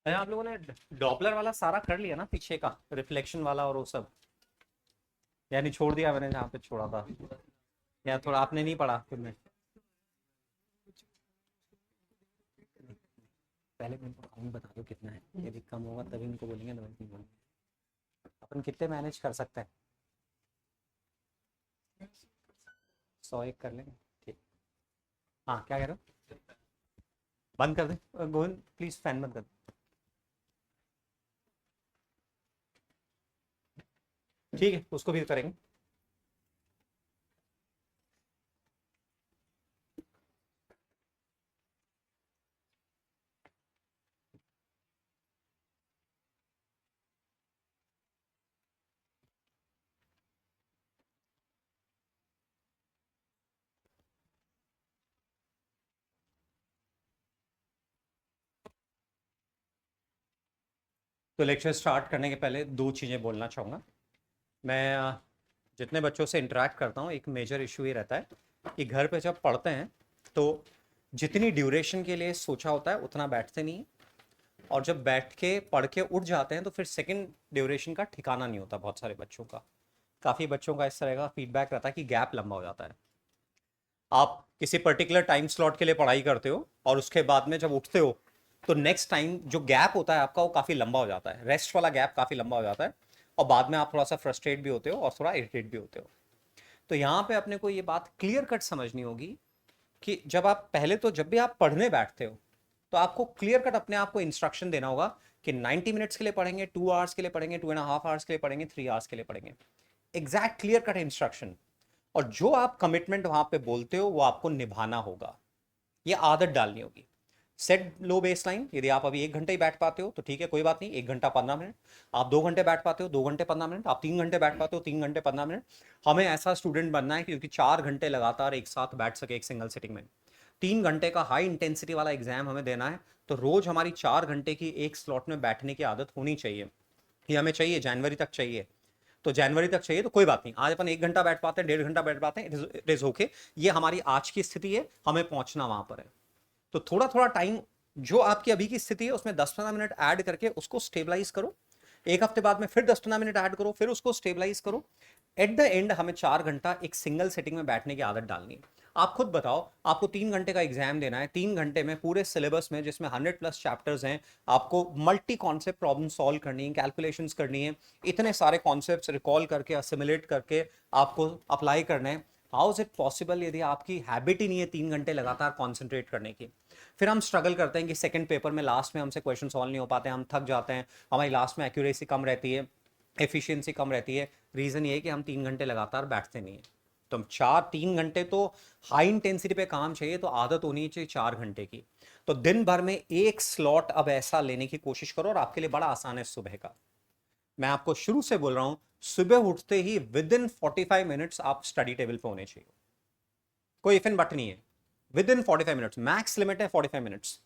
अरे आप लोगों ने डॉपलर वाला सारा कर लिया ना, पीछे का रिफ्लेक्शन वाला और वो सब, यानी छोड़ दिया मैंने जहाँ पे छोड़ा था, या थोड़ा आपने नहीं पढ़ा खुद में? पहले मेरे को अकाउंट बता दो कितना है, यदि कम होगा तभी उनको बोलेंगे, नहीं बोलेंगे। अपन कितने मैनेज कर सकते हैं? 100 एक कर लेंगे। ठीक। हाँ, क्या कह रहे हो? बंद कर दे गोविंद, प्लीज फैन बंद कर दे। ठीक है, उसको भी करेंगे। तो लेक्चर स्टार्ट करने के पहले दो चीज़ें बोलना चाहूँगा। मैं जितने बच्चों से इंटरेक्ट करता हूँ, एक मेजर इशू ये रहता है कि घर पे जब पढ़ते हैं तो जितनी ड्यूरेशन के लिए सोचा होता है उतना बैठते नहीं हैं, और जब बैठ के पढ़ के उठ जाते हैं तो फिर सेकंड ड्यूरेशन का ठिकाना नहीं होता बहुत सारे बच्चों का। काफ़ी बच्चों का इस तरह का फीडबैक रहता है कि गैप लंबा हो जाता है। आप किसी पर्टिकुलर टाइम स्लॉट के लिए पढ़ाई करते हो और उसके बाद में जब उठते हो तो नेक्स्ट टाइम जो गैप होता है आपका वो काफ़ी लंबा हो जाता है, रेस्ट वाला गैप काफ़ी लंबा हो जाता है, और बाद में आप थोड़ा सा फ्रस्ट्रेट भी होते हो और थोड़ा इरिटेट भी होते हो। तो यहाँ पे अपने को ये बात क्लियर कट समझनी होगी कि जब आप पहले तो जब भी आप पढ़ने बैठते हो तो आपको क्लियर कट अपने आप को इंस्ट्रक्शन देना होगा कि 90 मिनट्स के लिए पढ़ेंगे, 2 आवर्स के लिए पढ़ेंगे, 2.5 आवर्स के लिए पढ़ेंगे, 3 आवर्स के लिए पढ़ेंगे। Exact clear cut instruction. और जो आप कमिटमेंट वहां पे बोलते हो वो आपको निभाना होगा, ये आदत डालनी होगी। सेट लो बेस लाइन। यदि आप अभी 1 घंटे ही बैठ पाते हो तो ठीक है, कोई बात नहीं, 1 घंटा 15 मिनट। आप 2 घंटे बैठ पाते हो, 2 घंटे 15 मिनट। आप 3 घंटे बैठ पाते हो, 3 घंटे 15 मिनट। हमें ऐसा स्टूडेंट बनना है क्योंकि 4 घंटे लगातार एक साथ बैठ सके एक सिंगल सिटिंग में। 3 घंटे का हाई इंटेंसिटी वाला एग्जाम हमें देना है, तो रोज हमारी 4 घंटे की एक स्लॉट में बैठने की आदत होनी चाहिए। ये हमें चाहिए, जनवरी तक चाहिए। तो जनवरी तक चाहिए तो कोई बात नहीं, आज अपन 1 घंटा बैठ पाते हैं, 1.5 घंटा बैठ पाते हैं, इट इज ओके। ये हमारी आज की स्थिति है, हमें पहुंचना वहां पर है। तो थोड़ा थोड़ा टाइम जो आपकी अभी की स्थिति है उसमें 10-15 मिनट ऐड करके उसको स्टेबलाइज करो। एक हफ्ते बाद में फिर 10-15 मिनट ऐड करो, फिर उसको स्टेबलाइज करो। एट द एंड हमें 4 घंटा एक सिंगल सेटिंग में बैठने की आदत डालनी है। आप खुद बताओ, आपको 3 घंटे का एग्जाम देना है, 3 घंटे में पूरे सिलेबस में जिसमें 100+ चैप्टर्स हैं, आपको मल्टी कॉन्सेप्ट प्रॉब्लम सॉल्व करनी है, कैलकुलेशंस करनी है, इतने सारे कॉन्सेप्ट्स रिकॉल करके असिमुलेट करके आपको अप्लाई करना है। हाउ इज इट पॉसिबल यदि आपकी हैबिट ही नहीं है 3 घंटे लगातार कॉन्सेंट्रेट करने की? फिर हम स्ट्रगल करते हैं कि सेकंड पेपर में लास्ट में हमसे क्वेश्चन सॉल्व नहीं हो पाते, हम थक जाते हैं, हमारी लास्ट में एक्यूरेसी कम रहती है, एफिशिएंसी कम रहती है। रीज़न ये है कि हम 3 घंटे लगातार बैठते नहीं हैं। तो हम 3 घंटे तो हाई इंटेंसिटी पे काम चाहिए, तो आदत होनी चाहिए 4 घंटे की। तो दिन भर में एक स्लॉट अब ऐसा लेने की कोशिश करो, और आपके लिए बड़ा आसान है सुबह का। मैं आपको शुरू से बोल रहा हूं, सुबह उठते ही विद इन 45 मिनट्स आप स्टडी टेबल पे होने चाहिए। कोई इफ एंड बट नहीं है, with in 45 minutes, max limit है 45 मिनट्स।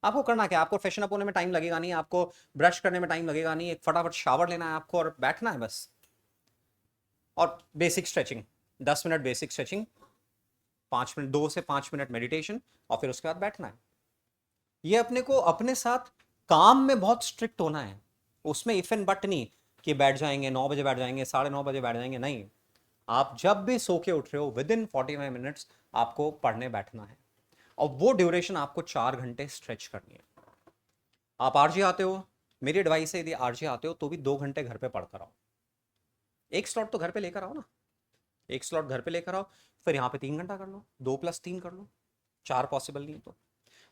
आपको करना क्या, आपको फ्रेशन अप होने में टाइम लगेगा नहीं, आपको ब्रश करने में टाइम लगेगा नहीं, एक फटाफट शावर लेना है आपको और बैठना है बस। और basic stretching, 10 minute basic stretching, 5 minute, 2 से 5 मिनट मेडिटेशन, और फिर उसके बाद बैठना है। ये अपने को अपने साथ काम में बहुत स्ट्रिक्ट होना है, उसमें इफ एंड बट नहीं कि बैठ जाएंगे 9 बजे, बैठ जाएंगे 9:30 बजे, बैठ जाएंगे, नहीं। आप जब भी सो के उठ रहे हो विद इन 45 मिनट्स आपको पढ़ने बैठना है, और वो ड्यूरेशन आपको 4 घंटे स्ट्रेच करनी है। आप आरजे आते हो, मेरी एडवाइस है यदि आरजे आते हो तो भी 2 घंटे घर पे पढ़ कर आओ। एक स्लॉट तो घर पे लेकर आओ ना, एक स्लॉट घर पे लेकर आओ। फिर यहाँ पे 3 घंटा कर लो, 2+3 कर लो, 4 पॉसिबल नहीं है तो।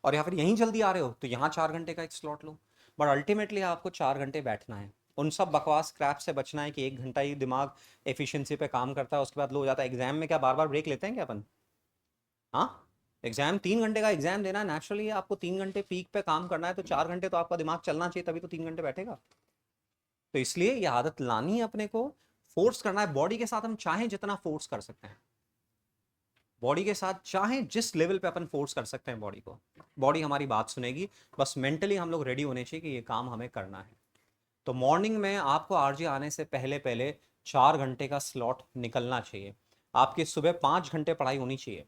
और या फिर यहीं जल्दी आ रहे हो तो यहाँ 4 घंटे का एक स्लॉट लो। बट अल्टीमेटली आपको 4 घंटे बैठना है। उन सब बकवास क्रैप से बचना है कि 1 घंटा ही दिमाग एफिशिएंसी पे काम करता है, उसके बाद लो हो जाता है। एग्जाम में क्या बार बार ब्रेक लेते हैं क्या अपन? हाँ, एग्जाम 3 घंटे का एग्जाम देना है, नेचुरली आपको 3 घंटे पीक पे काम करना है, तो 4 घंटे तो आपका दिमाग चलना चाहिए, तभी तो 3 घंटे बैठेगा। तो इसलिए ये आदत लानी है अपने को, फोर्स करना है बॉडी के साथ। हम चाहें जितना फोर्स कर सकते हैं बॉडी के साथ, चाहें जिस लेवल पे अपन फोर्स कर सकते हैं बॉडी को, बॉडी हमारी बात सुनेगी। बस मेंटली हम लोग रेडी होने चाहिए कि ये काम हमें करना है। तो मॉर्निंग में आपको आरजे आने से पहले पहले 4 घंटे का स्लॉट निकलना चाहिए। आपकी सुबह 5 घंटे पढ़ाई होनी चाहिए।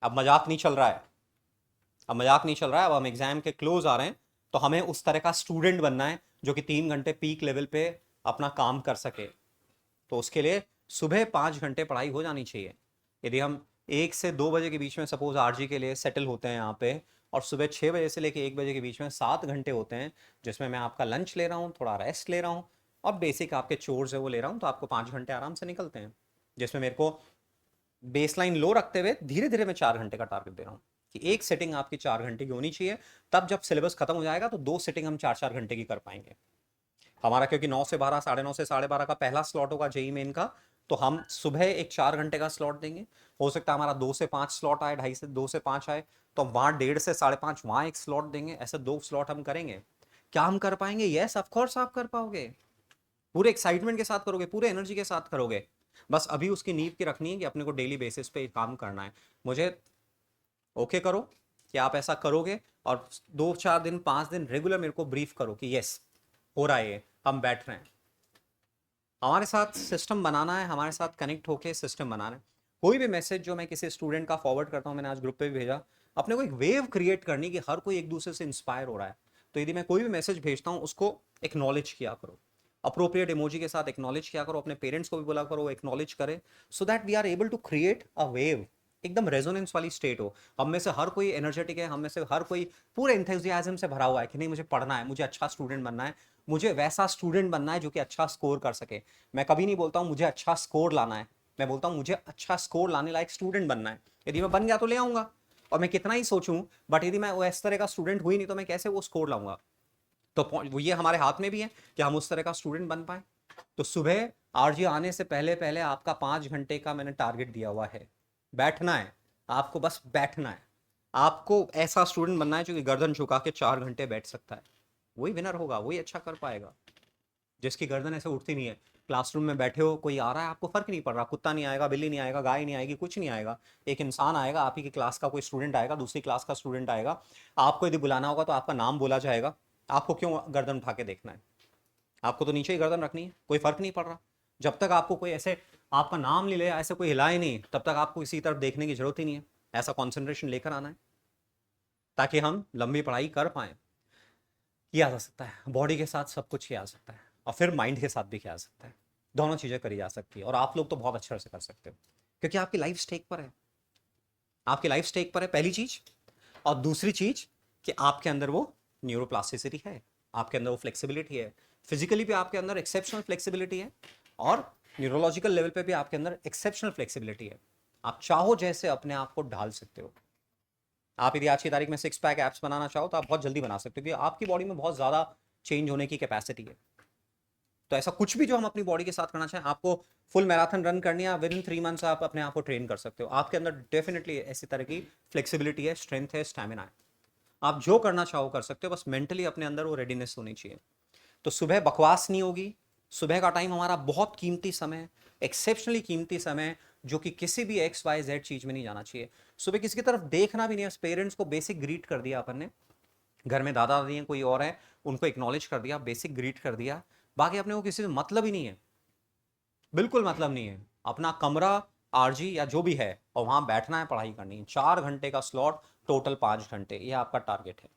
अब मजाक नहीं चल रहा है, अब मजाक नहीं चल रहा है, अब हम एग्जाम के क्लोज आ रहे हैं। तो हमें उस तरह का स्टूडेंट बनना है जो कि 3 घंटे पीक लेवल पे अपना काम कर सके। तो उसके लिए सुबह 5 घंटे पढ़ाई हो जानी चाहिए। यदि हम 1 से 2 बजे के बीच में सपोज आरजी के लिए सेटल होते हैं यहाँ पे, और सुबह 6 बजे से लेकर 1 बजे के बीच में 7 घंटे होते हैं जिसमें मैं आपका लंच ले रहा हूँ, थोड़ा रेस्ट ले रहा हूँ और बेसिक आपके चोर्स है वो ले रहा हूँ, तो आपको 5 घंटे आराम से निकलते हैं। जिसमें मेरे को बेसलाइन लो रखते हुए धीरे धीरे मैं 4 घंटे का टारगेट दे रहा हूँ कि एक सेटिंग आपकी 4 घंटे की होनी चाहिए। तब जब सिलेबस खत्म हो जाएगा तो 2 सेटिंग हम 4-4 घंटे की कर पाएंगे हमारा, क्योंकि 9 से 12, 9:30 से 12:30 का पहला स्लॉट होगा जेई मेन का। तो हम सुबह एक 4 घंटे का स्लॉट देंगे। हो सकता है हमारा 2 से 5 स्लॉट आए, 2:30 से 2 से 5 आए, तो हम वहाँ 1:30 से 5:30 वहाँ एक स्लॉट देंगे। ऐसे 2 स्लॉट हम करेंगे। क्या हम कर पाएंगे? यस ऑफ कोर्स आप कर पाओगे। पूरे एक्साइटमेंट के साथ करोगे, पूरे एनर्जी के साथ करोगे। बस अभी उसकी नींव की रखनी है कि अपने को डेली बेसिस पे काम करना है। मुझे ओके करो कि आप ऐसा करोगे, और 2-4 दिन 5 दिन रेगुलर मेरे को ब्रीफ करो कि यस हो रहा है, ये हम बैठ रहे हैं। हमारे साथ सिस्टम बनाना है, हमारे साथ कनेक्ट होके सिस्टम बनाना है। कोई भी मैसेज जो मैं किसी स्टूडेंट का फॉरवर्ड करता हूँ, मैंने आज ग्रुप पे भी भेजा, अपने को एक वेव क्रिएट करनी कि हर कोई एक दूसरे से इंस्पायर हो रहा है। तो यदि मैं कोई भी मैसेज भेजता हूँ उसको एक्नॉलेज किया करो, अप्रोप्रिएट इमोजी के साथ एक्नॉलेज किया करो, अपने पेरेंट्स को भी बोला करो एक्नॉलेज करे, so that we are able to create a wave, एकदम रेजोनेंस वाली स्टेट हो। हम में से हर कोई एनर्जेटिक है, हम में से हर कोई पूरे एंथुजियाज्म से भरा हुआ है कि नहीं मुझे पढ़ना है, मुझे अच्छा स्टूडेंट बनना है, मुझे वैसा स्टूडेंट बनना है जो कि अच्छा स्कोर कर सके। मैं कभी नहीं बोलता हूँ मुझे अच्छा स्कोर लाना है, मैं बोलता हूँ मुझे अच्छा स्कोर लाने लायक स्टूडेंट बनना है। यदि मैं बन गया तो ले आऊंगा, और मैं कितना ही सोचूं, बट यदि मैं वो इस तरह का स्टूडेंट हुई नहीं तो मैं कैसे वो स्कोर लाऊंगा? तो वो ये हमारे हाथ में भी है कि हम उस तरह का स्टूडेंट बन पाए। तो सुबह आरजी आने से पहले पहले आपका 5 घंटे का मैंने टारगेट दिया हुआ है। बैठना है, आपको बस बैठना है। आपको ऐसा स्टूडेंट बनना है जो कि गर्दन झुका के 4 घंटे बैठ सकता है। वही विनर होगा, वही अच्छा कर पाएगा। जिसकी गर्दन ऐसे उठती नहीं है। क्लासरूम में बैठे हो, कोई आ रहा है, आपको फर्क नहीं पड़ रहा, कुत्ता नहीं आएगा, बिल्ली नहीं आएगा, गाय नहीं आएगी, कुछ नहीं आएगा। एक इंसान आएगा, आप ही की क्लास का कोई स्टूडेंट आएगा, दूसरी क्लास का स्टूडेंट आएगा। आपको यदि बुलाना होगा तो आपका नाम बोला जाएगा। आपको क्यों गर्दन उठा के देखना है? आपको तो नीचे ही गर्दन रखनी है, कोई फर्क नहीं पड़ रहा। जब तक आपको कोई ऐसे आपका नाम नहीं ले, ऐसे कोई हिलाए नहीं, तब तक आपको इसी तरफ देखने की जरूरत ही नहीं है। ऐसा कॉन्सेंट्रेशन लेकर आना है ताकि हम लंबी पढ़ाई कर पाए। किया जा सकता है, बॉडी के साथ सब कुछ किया जा सकता है, और फिर माइंड के साथ भी किया जा सकता है। दोनों चीज़ें करी जा सकती है, और आप लोग तो बहुत अच्छे से कर सकते हो, क्योंकि आपकी लाइफ स्टेक पर है। आपकी लाइफ स्टेक पर है, पहली चीज। और दूसरी चीज कि आपके अंदर वो न्यूरोप्लास्टिसिटी है, आपके अंदर वो फ्लेक्सिबिलिटी है। फिजिकली भी आपके अंदर एक्सेप्शनल फ्लेक्सिबिलिटी है, और न्यूरोलॉजिकल लेवल पे भी आपके अंदर एक्सेप्शनल फ्लेक्सिबिलिटी है। आप चाहो जैसे अपने आप को ढाल सकते हो। आप यदि आज की तारीख में 6 पैक एप्स बनाना चाहो तो आप बहुत जल्दी बना सकते हो, क्योंकि आपकी बॉडी में बहुत ज़्यादा चेंज होने की कैपेसिटी है। तो ऐसा कुछ भी जो हम अपनी बॉडी के साथ करना चाहें, आपको फुल मैराथन रन करनी है, विद इन 3 मंथ्स आप अपने आप को ट्रेन कर सकते हो। आपके अंदर डेफिनेटली ऐसी तरह की फ्लेक्सिबिलिटी है, स्ट्रेंथ है, स्टैमिना है। आप जो करना चाहो कर सकते हो, बस मेंटली अपने अंदर वो रेडीनेस होनी चाहिए। तो सुबह बकवास नहीं होगी। सुबह का टाइम हमारा बहुत कीमती समय, एक्सेप्शनली कीमती समय, जो कि किसी भी XYZ चीज में नहीं जाना चाहिए। सुबह किसी की तरफ देखना भी नहीं है। पेरेंट्स को बेसिक ग्रीट कर दिया अपन ने, घर में दादा दादी हैं, कोई और है, उनको एक्नॉलेज कर दिया, बेसिक ग्रीट कर दिया। बाकी अपने को किसी से मतलब ही नहीं है, बिल्कुल मतलब नहीं है। अपना कमरा, आरजी या जो भी है, और वहां बैठना है, पढ़ाई करनी है। 4 घंटे का स्लॉट, टोटल 5 घंटे, ये आपका टारगेट है।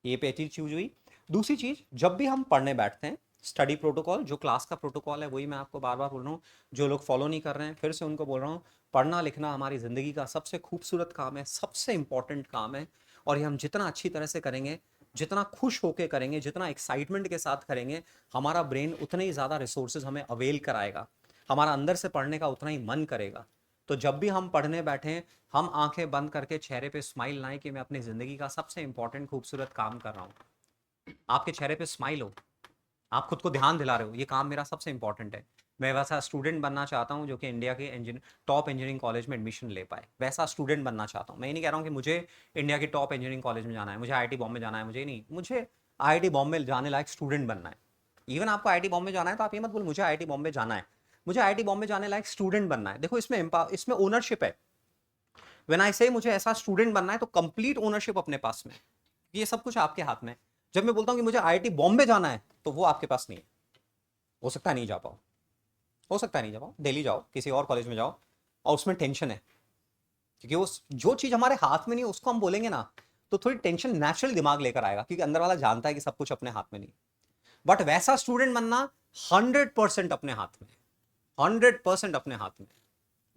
ये पहली चीज हुई। दूसरी चीज, जब भी हम पढ़ने बैठते हैं, स्टडी प्रोटोकॉल, जो क्लास का प्रोटोकॉल है वही मैं आपको बार बार बोल रहा हूँ। जो लोग फॉलो नहीं कर रहे हैं, फिर से उनको बोल रहा हूँ, पढ़ना लिखना हमारी ज़िंदगी का सबसे खूबसूरत काम है, सबसे इंपॉर्टेंट काम है। और ये हम जितना अच्छी तरह से करेंगे, जितना खुश होकर करेंगे, जितना एक्साइटमेंट के साथ करेंगे, हमारा ब्रेन उतने ही ज़्यादा रिसोर्सेज हमें अवेल कराएगा, हमारा अंदर से पढ़ने का उतना ही मन करेगा। तो जब भी हम पढ़ने बैठें, हम आंखें बंद करके चेहरे पे स्माइल लाएं कि मैं अपनी ज़िंदगी का सबसे इंपॉर्टेंट खूबसूरत काम कर रहा हूँ। आपके चेहरे पे स्माइल हो, आप खुद को ध्यान दिला रहे हो, ये काम मेरा सबसे इंपॉर्टेंट है। मैं वैसा स्टूडेंट बनना चाहता हूँ जो कि इंडिया के टॉप इंजीनियरिंग कॉलेज में एडमिशन ले पाए। वैसा स्टूडेंट बनना चाहता हूँ। मैं ये नहीं कह रहा हूँ कि मुझे इंडिया की टॉप इंजीनियरिंग कॉलेज में जाना है, मुझे आईआईटी बॉम्बे जाना है, मुझे नहीं, मुझे आईआईटी बॉम्बे जाने लायक स्टूडेंट बनना है। इवन आपको आईआईटी बॉम्बे जाना है तो आप ये मत बोलो मुझे आईआईटी बॉम्बे जाना है, मुझे आईआईटी बॉम्बे जाने लायक स्टूडेंट बनना है। देखो इसमें ओनरशिप है। व्हेन आई से मुझे ऐसा स्टूडेंट बनना है, तो कंप्लीट ओनरशिप अपने पास में, ये सब कुछ आपके हाथ में। जब मैं बोलता हूँ कि मुझे आईआईटी बॉम्बे जाना है, तो वो आपके पास नहीं है। हो सकता है नहीं जा पाओ, हो सकता है नहीं जा पाओ, दिल्ली जाओ, किसी और कॉलेज में जाओ, और उसमें टेंशन है, क्योंकि वो जो चीज़ हमारे हाथ में नहीं है उसको हम बोलेंगे ना, तो थोड़ी टेंशन नेचुरल दिमाग लेकर आएगा, क्योंकि अंदर वाला जानता है कि सब कुछ अपने हाथ में नहीं। बट वैसा स्टूडेंट बनना 100% अपने हाथ में, 100% अपने हाथ में।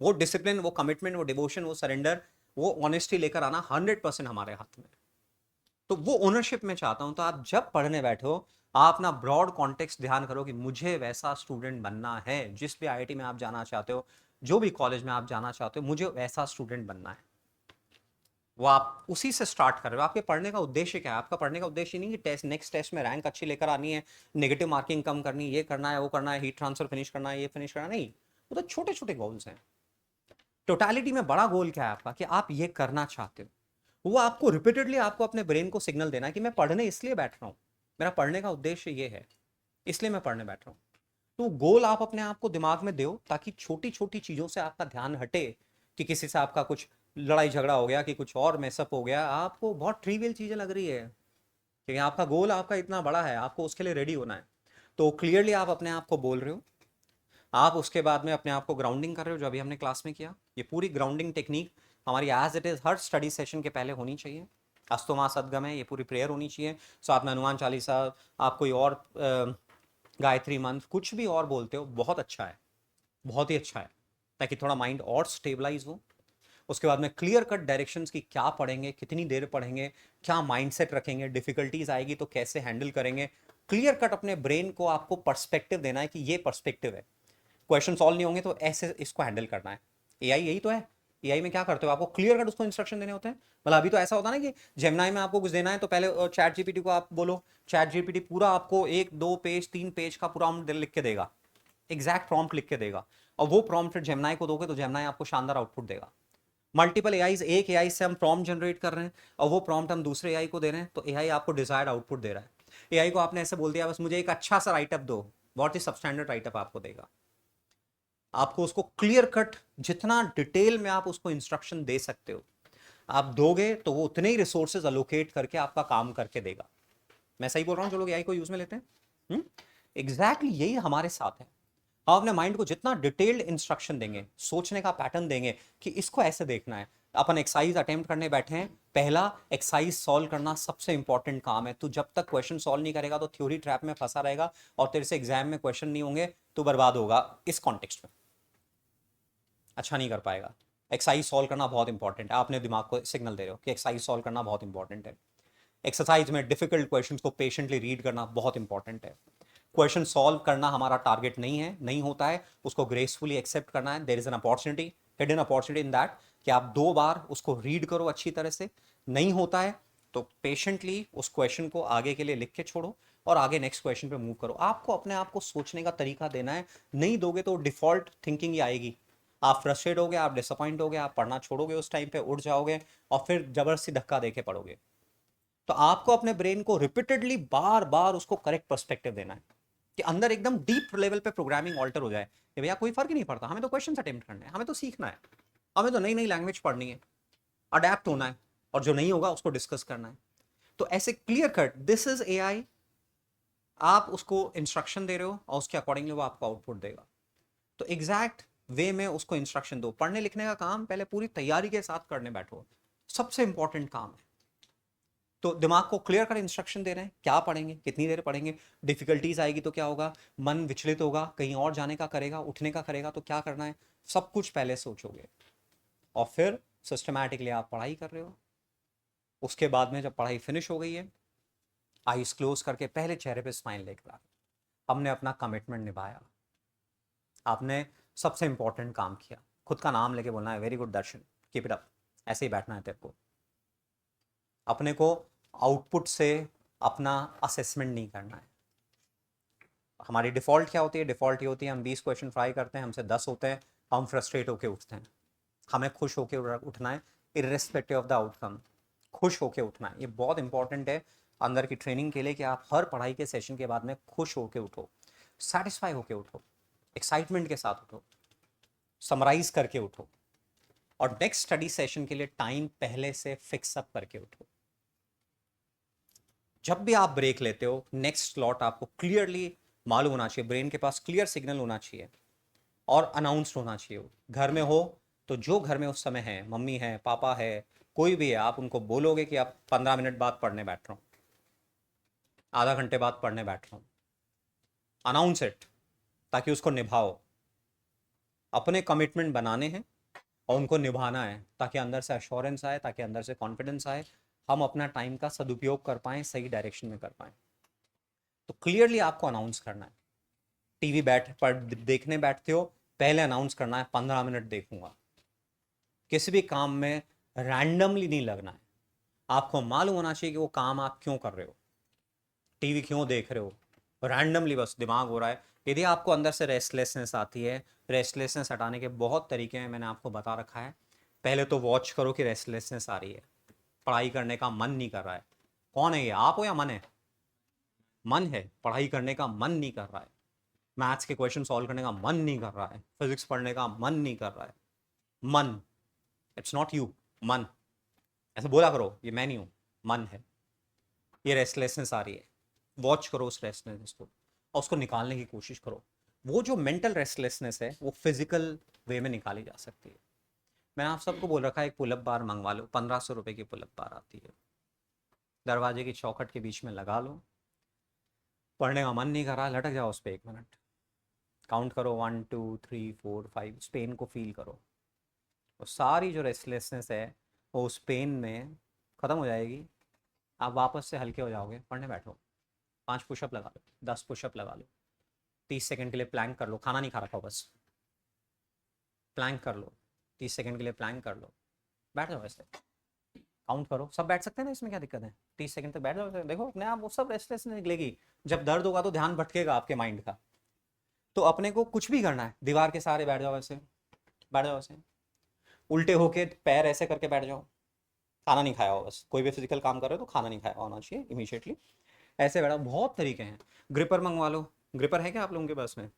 वो डिसिप्लिन, वो कमिटमेंट, वो डिवोशन, वो सरेंडर, वो ऑनेस्टी लेकर आना 100% हमारे हाथ में। तो वो ओनरशिप में चाहता हूं। तो आप जब पढ़ने बैठो, आप अपना ब्रॉड कॉन्टेक्स्ट ध्यान करो कि मुझे वैसा स्टूडेंट बनना है। जिस भी आईआईटी में आप जाना चाहते हो, जो भी कॉलेज में आप जाना चाहते हो, मुझे वैसा स्टूडेंट बनना है। वो आप उसी से स्टार्ट कर रहे हो। आपके पढ़ने का उद्देश्य क्या है? आपका पढ़ने का उद्देश्य नहीं कि टेस्ट, नेक्स्ट टेस्ट में रैंक अच्छी लेकर आनी है, नेगेटिव मार्किंग कम करनी, ये करना है, वो करना है, हीट ट्रांसफर फिनिश करना है, ये फिनिश करना नहीं। वो तो छोटे छोटे गोल्स हैं। टोटालिटी में बड़ा गोल क्या है आपका, कि आप ये करना चाहते हो। वो आपको रिपीटेडली आपको अपने ब्रेन को सिग्नल देना है कि मैं पढ़ने इसलिए बैठ रहा हूँ, मेरा पढ़ने का उद्देश्य ये है, इसलिए मैं पढ़ने बैठ रहा हूँ। तो गोल आप अपने आप को दिमाग में दो, ताकि छोटी छोटी चीजों से आपका ध्यान हटे, कि किसी से आपका कुछ लड़ाई झगड़ा हो गया, कि कुछ और मैसअप हो गया, आपको बहुत ट्रिवियल चीजें लग रही है, क्योंकि आपका गोल आपका इतना बड़ा है, आपको उसके लिए रेडी होना है। तो क्लियरली आप अपने आप को बोल रहे हो। आप उसके बाद में अपने आप को ग्राउंडिंग कर रहे हो, जो अभी हमने क्लास में किया। ये पूरी ग्राउंडिंग टेक्निक हमारी एज इट इज हर स्टडी सेशन के पहले होनी चाहिए। अस्तु मां सद्गम है, ये पूरी प्रेयर होनी चाहिए। साथ में हनुमान चालीसा, आप कोई और गायत्री मंत्र, कुछ भी और बोलते हो, बहुत अच्छा है, बहुत ही अच्छा है, ताकि थोड़ा माइंड और स्टेबलाइज हो। उसके बाद में क्लियर कट डायरेक्शंस की, क्या पढ़ेंगे, कितनी देर पढ़ेंगे, क्या माइंडसेट रखेंगे, डिफिकल्टीज आएगी तो कैसे हैंडल करेंगे। क्लियर कट अपने ब्रेन को आपको पर्सपेक्टिव देना है कि ये पर्सपेक्टिव है। क्वेश्चन सॉल्व नहीं होंगे तो ऐसे इसको हैंडल करना है। एआई यही तो है। एआई में क्या करते हो, आपको क्लियर कट उसको इंस्ट्रक्शन देने होते हैं। मतलब अभी तो ऐसा होता है ना कि जेमिनाई में आपको कुछ देना है तो पहले चैट जीपीटी को आप बोलो, चैट जीपीटी पूरा आपको 1 2 पेज 3 पेज का पूरा लिख के देगा, एग्जैक्ट प्रॉम्प्ट लिख के देगा। और वो प्रॉम्प्ट फिर जेमिनाई को दोगे तो जेमिनाई आपको शानदार आउटपुट देगा। मल्टीपल एआई, एक एआई से हम प्रॉम्प्ट जनरेट कर रहे हैं और वो प्रॉम्प्ट हम दूसरे एआई को दे रहे हैं, तो एआई आपको डिजायर्ड आउटपुट दे रहा है। एआई को आपने ऐसे बोल दिया, बस मुझे एक अच्छा सा राइटअप दो, बहुत ही सबस्टैंडर्ड राइटअप आपको देगा। आपको उसको क्लियर कट, जितना डिटेल में आप उसको इंस्ट्रक्शन दे सकते हो आप दोगे, तो वो उतने ही रिसोर्सेज अलोकेट करके आपका काम करके देगा। मैं सही बोल रहा हूं जो लोग एआई को यूज में लेते हैं? एग्जैक्टली यही हमारे साथ है। हम अपने माइंड को जितना डिटेल्ड इंस्ट्रक्शन देंगे, सोचने का पैटर्न देंगे कि इसको ऐसे देखना है। अपन एक्सरसाइज अटेम्प्ट करने बैठे हैं, पहला एक्सरसाइज सॉल्व करना सबसे इंपॉर्टेंट काम है। तू जब तक क्वेश्चन सॉल्व नहीं करेगा तो थ्योरी ट्रैप में फंसा रहेगा, और तेरे से एग्जाम में क्वेश्चन नहीं होंगे, तो बर्बाद होगा इस कॉन्टेक्स्ट में, अच्छा नहीं कर पाएगा। एक्सरसाइज सॉल्व करना बहुत इंपॉर्टेंट है। आपने दिमाग को सिग्नल दे रहे हो कि एक्सरसाइज सॉल्व करना बहुत इंपॉर्टेंट है। एक्सरसाइज में डिफिकल्ट क्वेश्चंस को पेशेंटली रीड करना बहुत इंपॉर्टेंट है। क्वेश्चन सॉल्व करना हमारा टारगेट नहीं है, नहीं होता है, उसको ग्रेसफुली एक्सेप्ट करना है। There is an opportunity, hidden opportunity in that, कि आप 2 बार उसको रीड करो अच्छी तरह से। नहीं होता है तो पेशेंटली उस क्वेश्चन को आगे के लिए लिख के छोड़ो और आगे नेक्स्ट क्वेश्चन पे मूव करो। आपको अपने आप को सोचने का तरीका देना है। नहीं दोगे तो डिफॉल्ट थिंकिंग ही आएगी। आप फ्रस्ट्रेट होगे, आप डिसअपॉइंट होगे, आप पढ़ना छोड़ोगे, उस टाइम पे उठ जाओगे और फिर जबरदस्ती धक्का देके पढ़ोगे। तो आपको अपने ब्रेन को रिपीटेडली बार बार उसको करेक्ट पर्सपेक्टिव देना है, कि अंदर एकदम डीप लेवल पे प्रोग्रामिंग ऑल्टर हो जाए कि भैया कोई फर्क ही नहीं पड़ता, हमें तो क्वेश्चन अटेम्प्ट करने हैं, हमें तो सीखना है, हमें तो नई नई लैंग्वेज पढ़नी है, अडेप्ट होना है, और जो नहीं होगा उसको डिस्कस करना है। तो ऐसे clear cut, this is AI, आप उसको इंस्ट्रक्शन दे रहे हो और उसके अकॉर्डिंगली वो आपको आउटपुट देगा। तो एग्जैक्ट वे में उसको इंस्ट्रक्शन दो। पढ़ने लिखने का काम पहले पूरी तैयारी के साथ करने बैठो, सबसे इंपॉर्टेंट काम है। तो दिमाग को क्लियर कर इंस्ट्रक्शन दे रहे हैं, क्या पढ़ेंगे, कितनी देर पढ़ेंगे, डिफिकल्टीज आएगी तो क्या होगा, मन विचलित होगा, कहीं और जाने का करेगा, उठने का करेगा, तो क्या करना है, सब कुछ पहले सोचोगे और फिर सिस्टमैटिकली आप पढ़ाई कर रहे हो। उसके बाद में जब पढ़ाई फिनिश हो गई है, आईज क्लोज करके पहले चेहरे पे स्माइल लेकर आ, हमने अपना कमिटमेंट निभाया, आपने सबसे इंपॉर्टेंट काम किया। खुद का नाम लेके बोलना है, very good Darshan, keep it up, ऐसे ही बैठना है तेरे को। अपने को आउटपुट से अपना असेसमेंट नहीं करना है। हमारी डिफॉल्ट क्या होती है, डिफॉल्ट ये होती है हम 20 क्वेश्चन ट्राई करते हैं, हमसे 10 होते हैं, हम फ्रस्ट्रेट होके उठते हैं। हमें खुश होके उठना है, इर्रेस्पेक्टिव ऑफ द आउटकम, खुश होके उठना है। ये बहुत इंपॉर्टेंट है अंदर की ट्रेनिंग के लिए, कि आप हर पढ़ाई के सेशन के बाद में खुश होके उठो, सेटिस्फाई होके उठो, एक्साइटमेंट के साथ उठो, समराइज करके उठो, और नेक्स्ट स्टडी सेशन के लिए टाइम पहले से फिक्स अप करके उठो। जब भी आप ब्रेक लेते हो, नेक्स्ट स्लॉट आपको क्लियरली मालूम होना चाहिए, ब्रेन के पास क्लियर सिग्नल होना चाहिए और अनाउंस्ड होना चाहिए। घर में हो तो जो घर में उस समय है, मम्मी है, पापा है, कोई भी है, आप उनको बोलोगे कि आप 15 मिनट बाद पढ़ने बैठ रहा हूँ, आधा घंटे बाद पढ़ने बैठ रहा हूँ, अनाउंस इट, ताकि उसको निभाओ। अपने कमिटमेंट बनाने हैं और उनको निभाना है, ताकि अंदर से अश्योरेंस आए, ताकि अंदर से कॉन्फिडेंस आए, हम अपना टाइम का सदुपयोग कर पाएँ, सही डायरेक्शन में कर पाएँ। तो क्लियरली आपको अनाउंस करना है। टीवी देखने बैठते हो, पहले अनाउंस करना है 15 मिनट देखूंगा। किसी भी काम में रैंडमली नहीं लगना है, आपको मालूम होना चाहिए कि वो काम आप क्यों कर रहे हो, टीवी क्यों देख रहे हो। रैंडमली बस दिमाग हो रहा है। यदि आपको अंदर से रेस्टलेसनेस आती है, रेस्टलेसनेस हटाने के बहुत तरीके हैं, मैंने आपको बता रखा है। पहले तो वॉच करो कि रेस्टलेसनेस आ रही है, पढ़ाई करने का मन नहीं कर रहा है। कौन है ये, आप हो या मन है? मन है, पढ़ाई करने का मन नहीं कर रहा है, मैथ्स के क्वेश्चन सॉल्व करने का मन नहीं कर रहा है, फिजिक्स पढ़ने का मन नहीं कर रहा है। मन, इट्स नॉट यू, मन। ऐसे बोला करो, ये मैं नहीं हूं, मन है। ये रेस्टलेसनेस आ रही है, वॉच करो उस रेस्टलेसनेस को और उसको निकालने की कोशिश करो। वो जो मेंटल रेस्टलेसनेस है वो फिजिकल वे में निकाली जा सकती है। मैंने आप सबको बोल रखा है, एक पुलअप बार मंगवा लो, 1500 रुपए की पुलअप बार आती है, दरवाजे की चौखट के बीच में लगा लो। पढ़ने का मन नहीं कर रहा, लटक जाओ उस पर 1 मिनट, काउंट करो 1 2 3 4 5, उस पेन को फील करो। और सारी जो रेस्टलेसनेस है वो उस पेन में ख़त्म हो जाएगी। आप वापस से हल्के हो जाओगे, पढ़ने बैठो। 5 पुशअप लगा लो, 10 पुशअप लगा लो, 30 सेकंड के लिए प्लैंक कर लो, खाना नहीं खा रखा हो बस, प्लैंक कर लो, 30 सेकंड के लिए प्लैंक कर लो, बैठ जाओ ऐसे, काउंट करो। सब बैठ सकते हैं ना, इसमें क्या दिक्कत है? 30 सेकंड तक बैठ जाओ, देखो अपने आप वो सब रेस्टलेसनेस निकलेगी। जब दर्द होगा तो ध्यान भटकेगा आपके माइंड का। तो अपने को कुछ भी करना है, दीवार के सहारे बैठ जाओ ऐसे, बैठ जाओ ऐसे, उल्टे होके पैर ऐसे करके बैठ जाओ। खाना नहीं खाया हो बस, कोई भी फिजिकल काम कर रहे हो तो खाना नहीं खाया होना चाहिए इमीडिएटली। ऐसे बैठा, बहुत तरीके हैं। ग्रिपर मंगवा लो। ग्रिपर है क्या आप लोगों के पास में?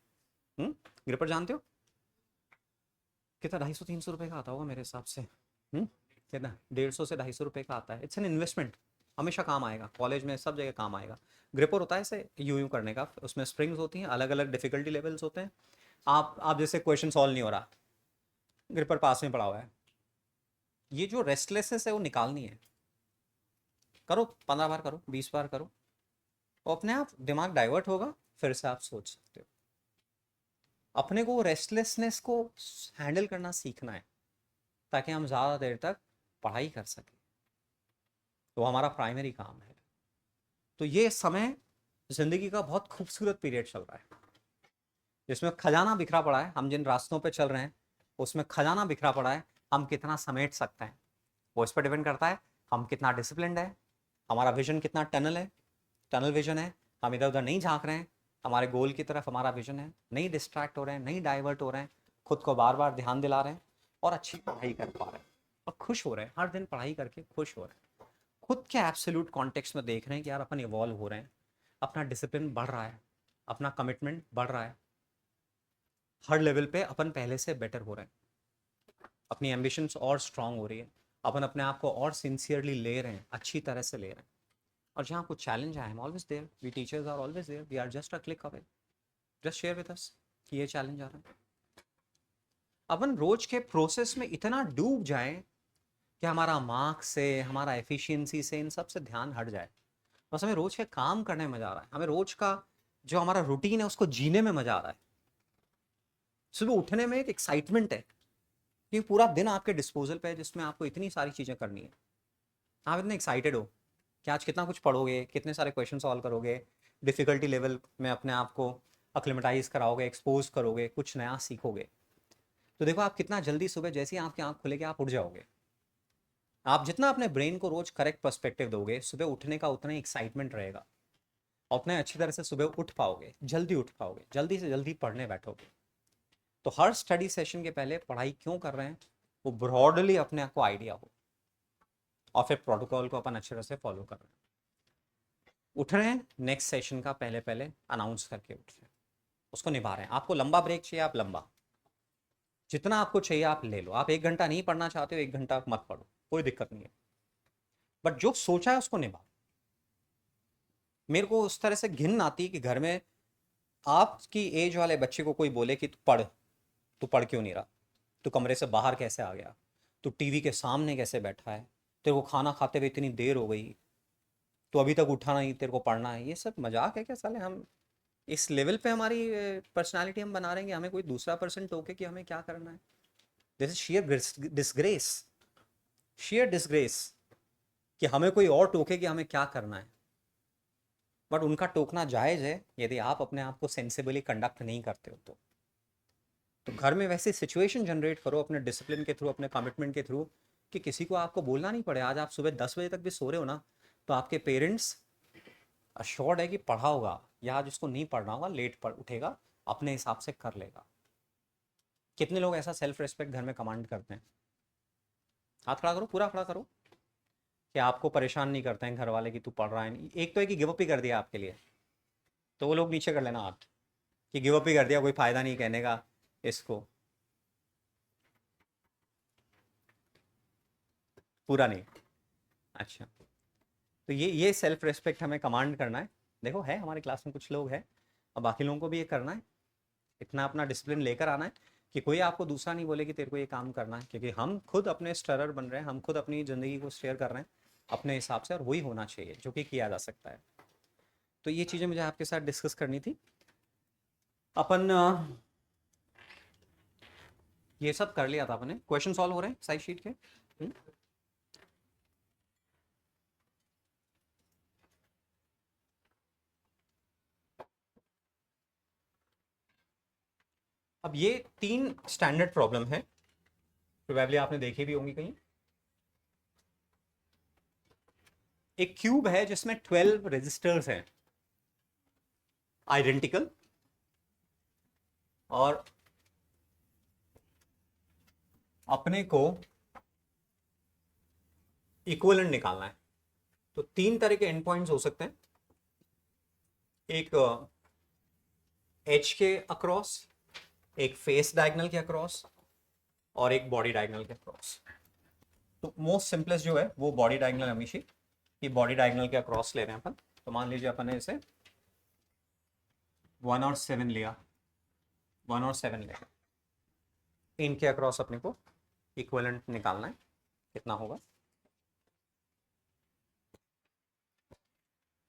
ग्रिपर जानते हो कितना? 250-300 रुपये का आता होगा मेरे हिसाब से। कितना? 150 से 250 रुपये का आता है। इट्स एन इन्वेस्टमेंट, हमेशा काम आएगा, कॉलेज में सब जगह काम आएगा। ग्रिपर होता है ऐसे यूं करने का, उसमें स्प्रिंग्स होती हैं, अलग अलग डिफिकल्टी लेवल्स होते हैं। आप जैसे क्वेश्चन सॉल्व नहीं हो रहा, ग्रिपर पास में पड़ा हुआ है, ये जो रेस्टलेसनेस है वो निकालनी है। करो, 15 बार करो, 20 बार करो, और अपने आप दिमाग डाइवर्ट होगा, फिर से आप सोच सकते हो। अपने को रेस्टलेसनेस को हैंडल करना सीखना है, ताकि हम ज़्यादा देर तक पढ़ाई कर सकें। तो हमारा प्राइमरी काम है। तो ये समय ज़िंदगी का बहुत खूबसूरत पीरियड चल रहा है, जिसमें खजाना बिखरा पड़ा है। हम जिन रास्तों पे चल रहे हैं उसमें खजाना बिखरा पड़ा है, हम कितना समेट सकते हैं वो इस पर डिपेंड करता है। हम कितना डिसिप्लिन्ड है, हमारा विजन कितना टनल है, टनल विजन है, हम इधर उधर नहीं झांक रहे हैं, हमारे गोल की तरफ हमारा विजन है, नहीं डिस्ट्रैक्ट हो रहे हैं, नहीं डाइवर्ट हो रहे हैं, खुद को बार बार ध्यान दिला रहे हैं, और अच्छी पढ़ाई कर पा रहे हैं, और खुश हो रहे हैं, हर दिन पढ़ाई करके खुश हो रहे हैं। खुद के एब्सोल्यूट कॉन्टेक्स्ट में देख रहे हैं कि यार अपन इवॉल्व हो रहे हैं, अपना डिसिप्लिन बढ़ रहा है, अपना कमिटमेंट बढ़ रहा है, हर लेवल पे अपन पहले से बेटर हो रहे हैं, अपनी एम्बिशंस और स्ट्रांग हो रही है, अपन अपने आप को और सिंसियरली ले रहे हैं, अच्छी तरह से ले रहे हैं। और जहाँ कुछ चैलेंज आए, always there, we teachers are always there, we are just a click away, just share with us कि ये चैलेंज आ रहा है। अपन रोज के प्रोसेस में इतना डूब जाए कि हमारा मार्क्स से, हमारा एफिशिएंसी से, इन सब से ध्यान हट जाए। बस हमें रोज के काम करने में मजा आ रहा है, हमें रोज का जो हमारा रूटीन है उसको जीने में मजा आ रहा है। सुबह उठने में एक एक्साइटमेंट है कि पूरा दिन आपके डिस्पोजल पे है, जिसमें आपको इतनी सारी चीज़ें करनी है। आप इतने एक्साइटेड हो कि आज कितना कुछ पढ़ोगे, कितने सारे क्वेश्चन सॉल्व करोगे, डिफ़िकल्टी लेवल में अपने आप को अक्लेमेटाइज कराओगे, एक्सपोज करोगे, कुछ नया सीखोगे। तो देखो आप कितना जल्दी सुबह जैसे ही आपकी आँख खुलेगी आप उठ जाओगे। आप जितना अपने ब्रेन को रोज करेक्ट पर्सपेक्टिव दोगे, सुबह उठने का उतना ही एक्साइटमेंट रहेगा, और उतने अच्छी तरह से सुबह उठ पाओगे, जल्दी उठ पाओगे, जल्दी से जल्दी पढ़ने बैठोगे। तो हर स्टडी सेशन के पहले पढ़ाई क्यों कर रहे हैं वो ब्रॉडली अपने आप को आइडिया हो, और फिर प्रोटोकॉल को अपन अच्छे तरह से फॉलो कर रहे हैं। उठ रहे हैं, नेक्स्ट सेशन का पहले पहले अनाउंस करके उठ रहे हैं, उसको निभा रहे हैं। आपको लंबा ब्रेक चाहिए, आप लंबा, जितना आपको चाहिए आप ले लो। आप 1 घंटा नहीं पढ़ना चाहते हो, 1 घंटा मत पढ़ो, कोई दिक्कत नहीं है, बट जो सोचा है उसको निभाओ। मेरे को उस तरह से घिन आती है कि घर में आपकी एज वाले बच्चे को कोई बोले कि तू पढ़ क्यों नहीं रहा, तू कमरे से बाहर कैसे आ गया, तू टीवी के सामने कैसे बैठा है, तेरे को खाना खाते हुए इतनी देर हो गई, तो अभी तक उठा नहीं, तेरे को पढ़ना है। ये सब मजाक है क्या साले? हम इस लेवल पे हमारी पर्सनालिटी हम बना रहे हैं कि हमें कोई दूसरा पर्सन टोके कि हमें क्या करना है। This is shear disgrace, shear disgrace, कि हमें कोई और टोके कि हमें क्या करना है। बट उनका टोकना जायज़ है यदि आप अपने आप को सेंसिबली कंडक्ट नहीं करते हो तो घर में वैसे सिचुएशन जनरेट करो अपने डिसिप्लिन के थ्रू, अपने कमिटमेंट के थ्रू, कि किसी को आपको बोलना नहीं पड़े। आज आप सुबह 10 बजे तक भी सो रहे हो ना, तो आपके पेरेंट्स अश्योर्ड है कि पढ़ा होगा, या जिसको नहीं पढ़ना होगा लेट पढ़ उठेगा, अपने हिसाब से कर लेगा। कितने लोग ऐसा सेल्फ रिस्पेक्ट घर में कमांड करते हैं? हाथ खड़ा करो, पूरा खड़ा करो, कि आपको परेशान नहीं करते हैं घर वाले कि तू पढ़ रहा है नहीं। एक तो है कि गिव अप ही कर दिया आपके लिए, तो वो लोग नीचे कर लेना हाथ, कि गिव अप ही कर दिया, कोई फ़ायदा नहीं कहने का इसको। पूरा नहीं? अच्छा। तो ये सेल्फ रिस्पेक्ट हमें कमांड करना है। देखो है हमारे क्लास में कुछ लोग हैं, और बाकी लोगों को भी ये करना है, इतना अपना डिसिप्लिन लेकर आना है कि कोई आपको दूसरा नहीं बोले कि तेरे को ये काम करना है, क्योंकि हम खुद अपने स्टरर बन रहे हैं, हम खुद अपनी ज़िंदगी को शेयर कर रहे हैं अपने हिसाब से, और वही होना चाहिए जो कि किया जा सकता है। तो ये चीज़ें मुझे आपके साथ डिस्कस करनी थी। अपन ये सब कर लिया था अपने। क्वेश्चन सॉल्व हो रहे हैं साइड शीट के? अब ये 3 स्टैंडर्ड प्रॉब्लम है, प्रोबेबली आपने देखी भी होंगी कहीं। एक क्यूब है जिसमें 12 रेजिस्टर्स हैं आइडेंटिकल, और अपने को इक्विवेलेंट निकालना है। तो 3 तरह के एंड पॉइंट्स हो सकते हैं, एक एच के अक्रॉस, एक फेस डायगनल के अक्रॉस, और एक बॉडी डायगनल के अक्रॉस। तो मोस्ट सिंपलेस्ट जो है वो बॉडी डायगनल हमेशा, ये बॉडी डायगनल के अक्रॉस ले रहे हैं अपन। तो मान लीजिए अपन ने इसे 1 और 7 लिया, 1 और 7 लिया, इनके अक्रॉस अपने को इक्विवेलेंट निकालना है, कितना होगा।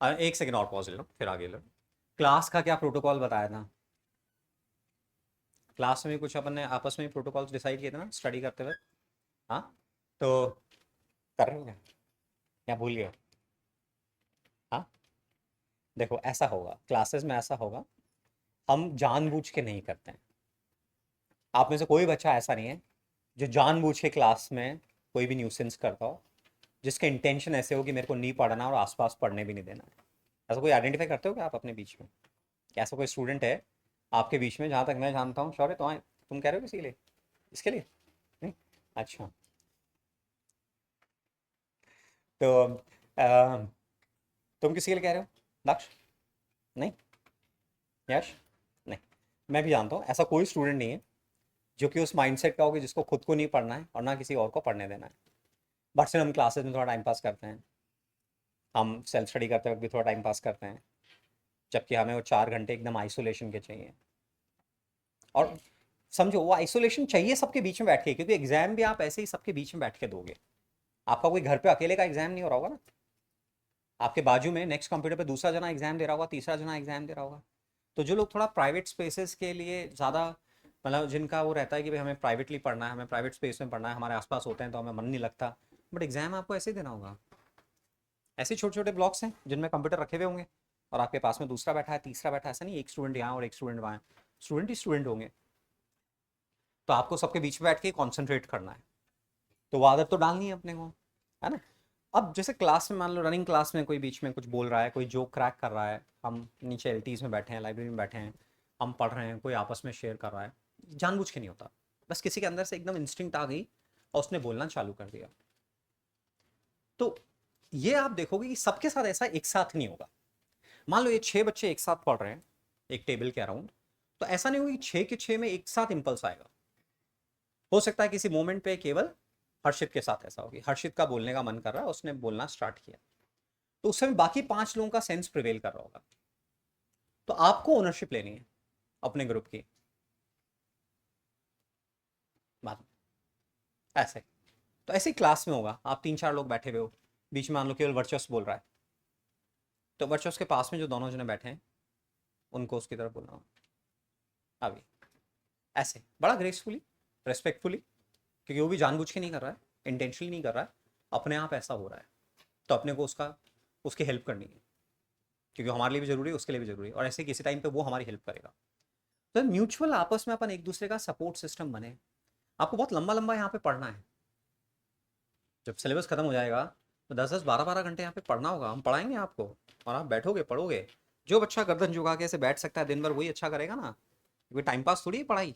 एक सेकेंड और पॉज ले लो, फिर आगे लो। क्लास का क्या प्रोटोकॉल बताया था? क्लास में कुछ अपन ने आपस में प्रोटोकॉल्स डिसाइड किए थे ना स्टडी करते हुए? हाँ, तो कर रहे हो क्या, या भूल गए हो? हाँ, देखो ऐसा होगा क्लासेस में, ऐसा होगा, हम जानबूझ के नहीं करते हैं। आप में से कोई बच्चा ऐसा नहीं है जो जानबूझ के क्लास में कोई भी न्यूसेंस करता हो, जिसके इंटेंशन ऐसे हो कि मेरे को नहीं पढ़ना और आसपास पढ़ने भी नहीं देना है। ऐसा कोई आइडेंटिफाई करते हो क्या आप अपने बीच में, कि ऐसा कोई स्टूडेंट है आपके बीच में? जहाँ तक मैं जानता हूँ, शौर्य तो तुम कह रहे हो किसी के लिए, इसके लिए नहीं? अच्छा। तो अ, तुम किसी के लिए कह रहे हो? लक्ष्य? नहीं? यश? नहीं? मैं भी जानता हूँ ऐसा कोई स्टूडेंट नहीं है जो कि उस माइंडसेट का हो कि जिसको खुद को नहीं पढ़ना है और ना किसी और को पढ़ने देना है। बट सिर्फ हम क्लासेस में थोड़ा टाइम पास करते हैं, हम सेल्फ स्टडी करते वक्त भी थोड़ा टाइम पास करते हैं, जबकि हमें वो 4 घंटे एकदम आइसोलेशन के चाहिए। और समझो वो आइसोलेशन चाहिए सबके बीच में बैठ के, क्योंकि एग्जाम भी आप ऐसे ही सबके बीच में बैठ के दोगे। आपका कोई घर पे अकेले का एग्जाम नहीं हो रहा होगा ना, आपके बाजू में नेक्स्ट कंप्यूटर पे दूसरा जना एग्जाम दे रहा होगा, तीसरा जना एग्जाम दे रहा होगा। तो जो लोग थोड़ा प्राइवेट स्पेसेस के लिए ज़्यादा, मतलब जिनका वो रहता है कि भाई हमें प्राइवेटली पढ़ना है, हमें प्राइवेट स्पेस में पढ़ना है, हमारे आसपास होते हैं तो हमें मन नहीं लगता, बट एग्जाम आपको ऐसे ही देना होगा। ऐसे छोटे छोटे ब्लॉक्स हैं जिनमें कंप्यूटर रखे हुए होंगे, और आपके पास में दूसरा बैठा है, तीसरा बैठा है, ऐसा नहीं एक स्टूडेंट यहाँ और एक स्टूडेंट वहाँ, स्टूडेंट ही स्टूडेंट होंगे। तो आपको सबके बीच में बैठ के कॉन्सेंट्रेट करना है, तो वो आदत तो डालनी है अपने को, है ना। अब जैसे क्लास में मान लो, रनिंग क्लास में कोई बीच में कुछ बोल रहा है, कोई जोक क्रैक कर रहा है, हम नीचे एलटीज में बैठे हैं, लाइब्रेरी में बैठे हैं, हम पढ़ रहे हैं, कोई आपस में शेयर कर रहा है, जानबूझ के नहीं होता, बस किसी के अंदर से एकदम इंस्टिंक्ट आ गई और उसने बोलना चालू कर दिया। तो ये आप देखोगे कि सबके साथ ऐसा एक साथ नहीं होगा। मान लो ये 6 बच्चे एक साथ पढ़ रहे हैं एक टेबल के अराउंड, तो ऐसा नहीं होगा कि 6 के 6 में एक साथ इंपल्स आएगा। हो सकता है किसी मोमेंट पे केवल हर्षित के साथ ऐसा होगी, हर्षित का बोलने का मन कर रहा है, उसने बोलना स्टार्ट किया, तो उस समय बाकी 5 लोगों का सेंस प्रिवेल कर रहा होगा। तो आपको ओनरशिप लेनी है अपने ग्रुप की बात, ऐसे। तो ऐसे ही क्लास में होगा, आप 3-4 लोग बैठे हुए हो, बीच में मान लो केवल वर्चस्व बोल रहा है, तो वर्चस्व के पास में जो दोनों जने बैठे हैं उनको उसकी तरफ बोलना होगा अभी, ऐसे बड़ा ग्रेसफुली, रेस्पेक्टफुली, क्योंकि वो भी जानबूझ के नहीं कर रहा है, इंटेंशनली नहीं कर रहा है, अपने आप ऐसा हो रहा है, तो अपने को उसकी हेल्प करनी है, क्योंकि हमारे लिए भी जरूरी है, उसके लिए भी जरूरी है, और ऐसे किसी टाइम पे वो हमारी हेल्प करेगा। तो म्यूचुअल आपस में अपन एक दूसरे का सपोर्ट सिस्टम बने। आपको बहुत लंबा लंबा यहाँ पे पढ़ना है, जब सिलेबस खत्म हो जाएगा तो 10-10 12-12 घंटे यहाँ पे पढ़ना होगा, हम पढ़ाएंगे आपको, और आप बैठोगे पढ़ोगे। जो बच्चा गर्दन झुका के ऐसे बैठ सकता है दिन भर वही अच्छा करेगा ना, क्योंकि टाइम पास थोड़ी है पढ़ाई।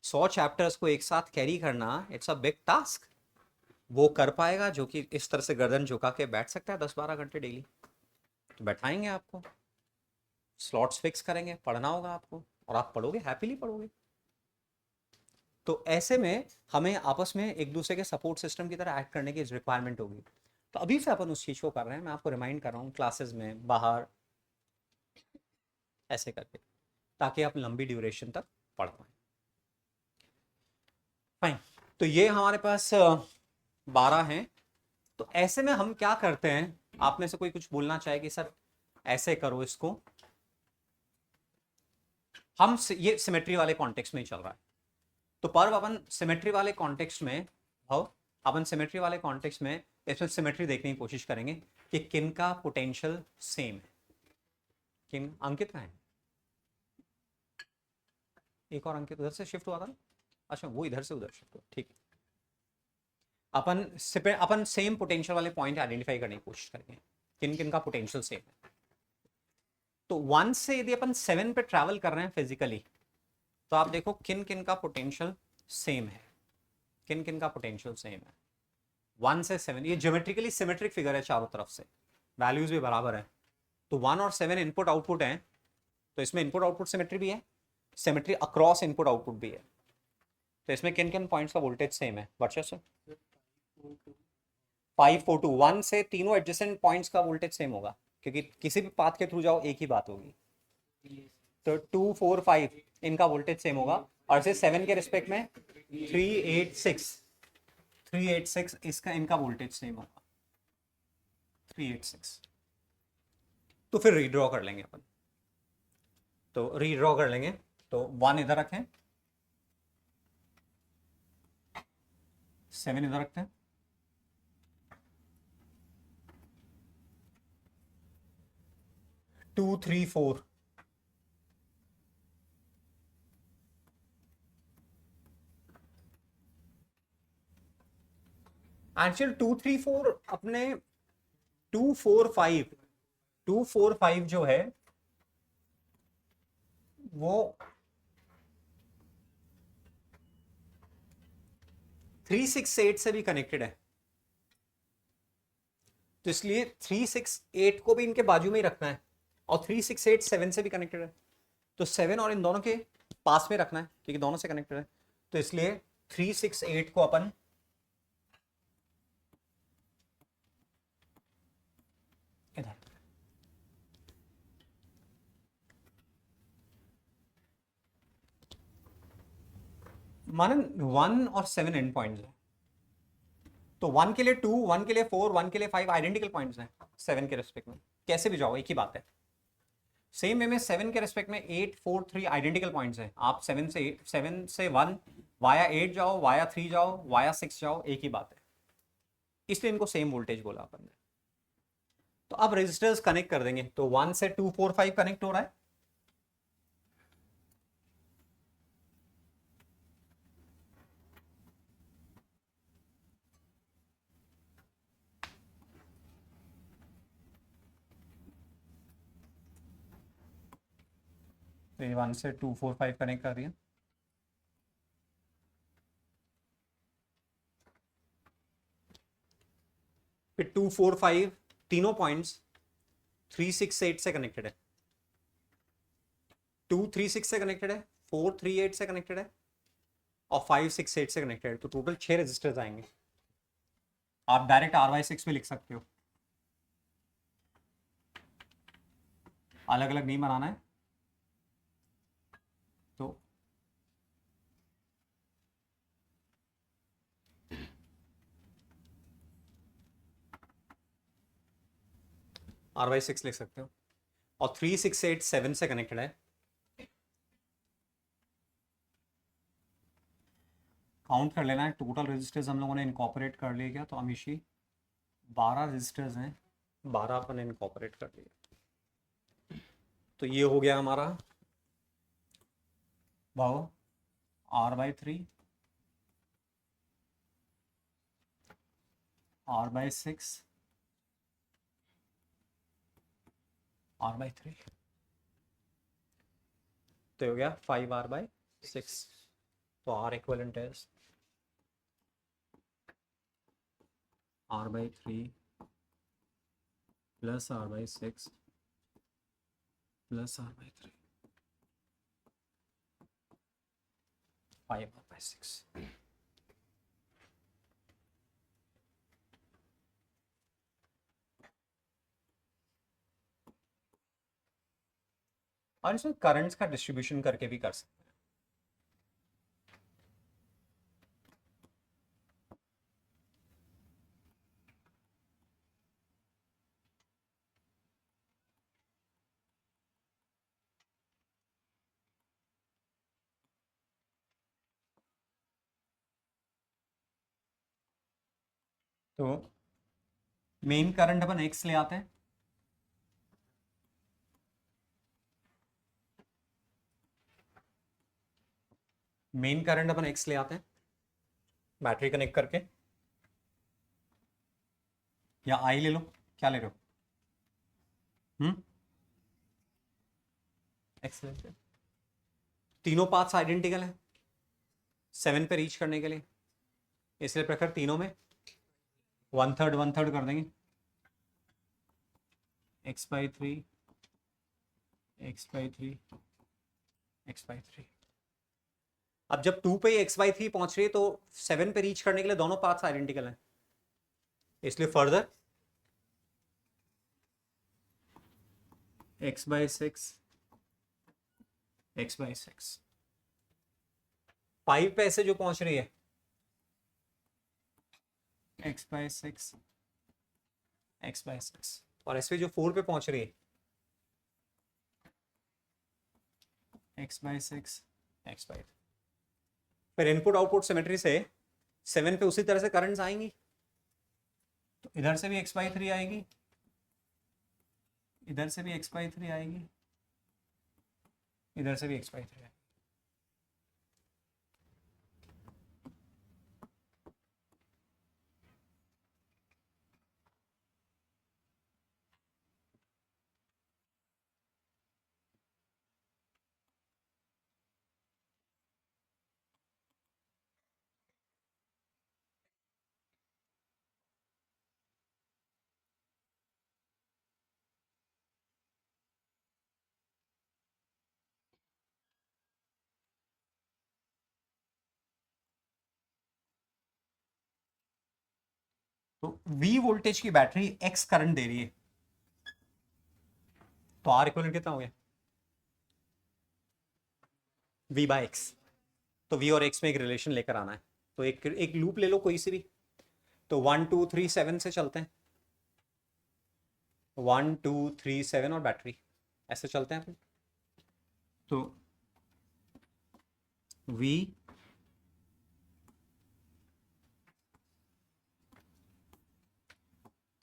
100 चैप्टर्स को एक साथ कैरी करना, इट्स अ बिग टास्क। वो कर पाएगा जो कि इस तरह से गर्दन झुका के बैठ सकता है 10-12 घंटे डेली, तो बैठाएंगे आपको, स्लॉट्स फिक्स करेंगे, पढ़ना होगा आपको, और आप पढ़ोगे, हैप्पीली पढ़ोगे। तो ऐसे में हमें आपस में एक दूसरे के सपोर्ट सिस्टम की तरह एक्ट करने की रिक्वायरमेंट होगी। तो अभी से अपन उस चीज़ को कर रहे हैं, मैं आपको रिमाइंड कर रहा हूँ क्लासेस में, बाहर, ऐसे करके, ताकि आप लंबी ड्यूरेशन तक पढ़ पाएँ। फाइन, तो ये हमारे पास 12 हैं। तो ऐसे में हम क्या करते हैं, आप में से कोई कुछ बोलना चाहे कि सर ऐसे करो इसको, ये सिमेट्री वाले कॉन्टेक्स्ट में ही चल रहा है, तो पर अपन सिमेट्री वाले कॉन्टेक्स्ट में, अपन सिमेट्री वाले कॉन्टेक्स्ट में इसमें सिमेट्री देखने की कोशिश करेंगे कि किन का पोटेंशियल सेम है, किन, अंकित का है, एक और अंकित उधर से शिफ्ट हुआ था ना, अच्छा वो इधर से उधर शिफ्ट हुआ, ठीक है। अपन सेम पोटेंशियल वाले पॉइंट आइडेंटिफाई करने की कोशिश करेंगे, किन किन का पोटेंशियल सेम है। तो 1 से यदि अपन 7 पे ट्रैवल कर रहे हैं फिजिकली, तो आप देखो किन किन का पोटेंशियल सेम है, किन किन का पोटेंशियल सेम है। 1 से 7, ये ज्योमेट्रिकली सिमेट्रिक फिगर है, चारों तरफ से वैल्यूज भी बराबर है, तो 1 और 7 इनपुट आउटपुट है, तो इसमें इनपुट आउटपुट सिमेट्री भी है, सिमेट्री अक्रॉस इनपुट आउटपुट भी है। तो इसमें किन किन पॉइंट्स का वोल्टेज सेम है बच्चों से? 542, 1 से तीनों एडजेसेंट पॉइंट्स का वोल्टेज सेम होगा, क्योंकि किसी भी पाथ के थ्रू जाओ एक ही बात होगी। तो 2 4 5 इनका वोल्टेज सेम होगा, और से 7 के रिस्पेक्ट में 386 इसका, इनका वोल्टेज सेम होगा 386। तो फिर रीड्रॉ कर लेंगे अपन, तो रीड्रॉ कर लेंगे, तो 1 इधर रखें, 7 इधर रखते हैं, 2 3 4, एक्चुअल 2 3 4 अपने 2 4 5, 2 4 5 जो है वो 3 6 8 से भी कनेक्टेड है, तो इसलिए 3 6 8 को भी इनके बाजू में ही रखना है, और 3 6 8 7 से भी कनेक्टेड है, तो 7 और इन दोनों के पास में रखना है, क्योंकि दोनों से कनेक्टेड है, तो इसलिए 3 6 8 को अपन इधर, मानन 1 और 7 एंड पॉइंट्स है, तो 1 के लिए 2, 1 के लिए 4, 1 के लिए 5 आइडेंटिकल पॉइंट्स हैं 7 के रेस्पेक्ट में, कैसे भी जाओ एक ही बात है। सेम वे में 7 के रेस्पेक्ट में 8 4 3 आइडेंटिकल पॉइंट्स हैं, आप 7 से 1 वाया 8 जाओ, वाया 3 जाओ, वाया 6 जाओ, एक ही बात है, इसलिए इनको सेम वोल्टेज बोला अपन ने। तो अब रेजिस्टर्स कनेक्ट कर देंगे, तो 1 से 2 4 5 कनेक्ट हो रहा है, तो ये 1 से 2 4 5 कनेक्ट कर दिया, फिर 2 4 5 तीनों पॉइंट्स 3 6 8 से कनेक्टेड है, 2 3 6 से कनेक्टेड है, 4 3 8 से कनेक्टेड है, और 5 6 8 से कनेक्टेड है, तो टोटल 6 रेजिस्टर्स आएंगे। आप डायरेक्ट R/6 में लिख सकते हो, अलग अलग नहीं बनाना है। तो R/6 लिख सकते हो, और 3 6 8 7 से कनेक्टेड है। काउंट कर लेना है टोटल रेजिस्टर्स हम लोगों ने इनकॉर्पोरेट कर लिए क्या, तो अमीशी 12 रेजिस्टर्स हैं, 12 अपन इनकॉर्पोरेट कर लिए। तो ये हो गया हमारा भाव R/3 R/6 R/3, तो हो गया 5 R/6। तो R इक्वलेंट है R/3 plus R/6 plus R/3 5 R/6। और इसमें करंट्स का डिस्ट्रीब्यूशन करके भी कर सकते हैं। तो मेन करंट अपन एक्स ले आते हैं, मेन करंट अपन एक्स ले आते हैं बैटरी कनेक्ट करके, या आई ले लो, क्या ले रहे हो, एक्स ले लो। तीनों पाथ्स आइडेंटिकल हैं 7 पे रीच करने के लिए, इसलिए प्रेफर तीनों में 1/3 कर देंगे, x/3 x/3 x/3। अब जब 2 पे x/3 पहुंच रही है तो 7 पे रीच करने के लिए दोनों पाथ्स आइडेंटिकल हैं, इसलिए फर्दर x/6 x/6। 5 पे ऐसे जो पहुंच रही है x/6 x/6, और ऐसे जो 4 पे पहुंच रही है x/6 x/3। फिर इनपुट आउटपुट सिमेट्री से 7 पे उसी तरह से करंट्स आएंगी, तो इधर से भी x/3 आएगी, इधर से भी x/3 आएगी, इधर से भी x/3 आएगी। तो V वोल्टेज की बैटरी X करंट दे रही है, तो R इक्विवेलेंट कितना हो गया, V/X। तो V और X में एक रिलेशन लेकर आना है, तो एक लूप ले लो कोई सी भी, तो 1 2 3 7 से चलते हैं, 1 2 3 7 और बैटरी ऐसे चलते हैं अपन। तो V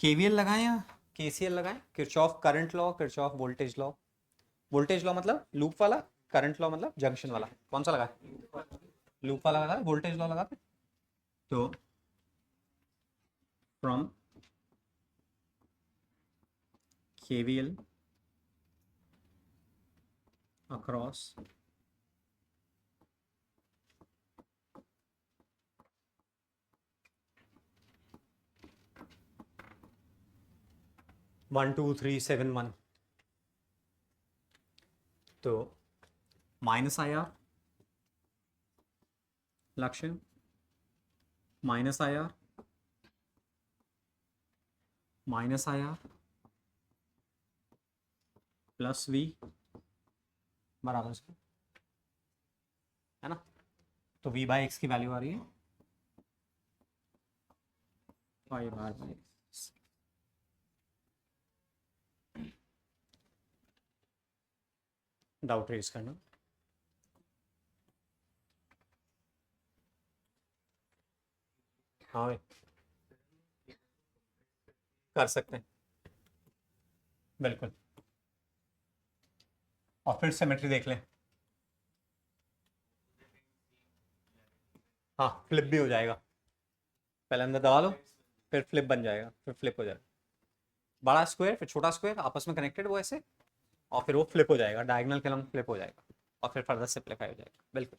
KVL लगाएं या KCL लगाएं, Kirchhoff current law, Kirchhoff voltage law. Voltage law मतलब लूप वाला, करंट लॉ मतलब जंक्शन वाला, कौन सा लगा, लूप वाला लगा, वोल्टेज लॉ लगाते। तो from KVL across one two three seven one, तो -IR लक्ष्य, -IR प्लस V बराबर से, है ना। तो V/X की वैल्यू आ रही है 5R/X। डाउट रेज करना। हाँ भाई, कर सकते हैं बिल्कुल। और फिर सिमेट्री देख लें। हाँ, फ्लिप भी हो जाएगा। पहले अंदर दबा लो, फिर फ्लिप बन जाएगा, फिर फ्लिप हो जाएगा। बड़ा स्क्वायर फिर छोटा स्क्वायर आपस में कनेक्टेड वो ऐसे, और फिर वो फ्लिप हो जाएगा, डायगोनल के लंग फ्लिप हो जाएगा, और फिर फर्दर सिंप्लीफाई हो जाएगा बिल्कुल।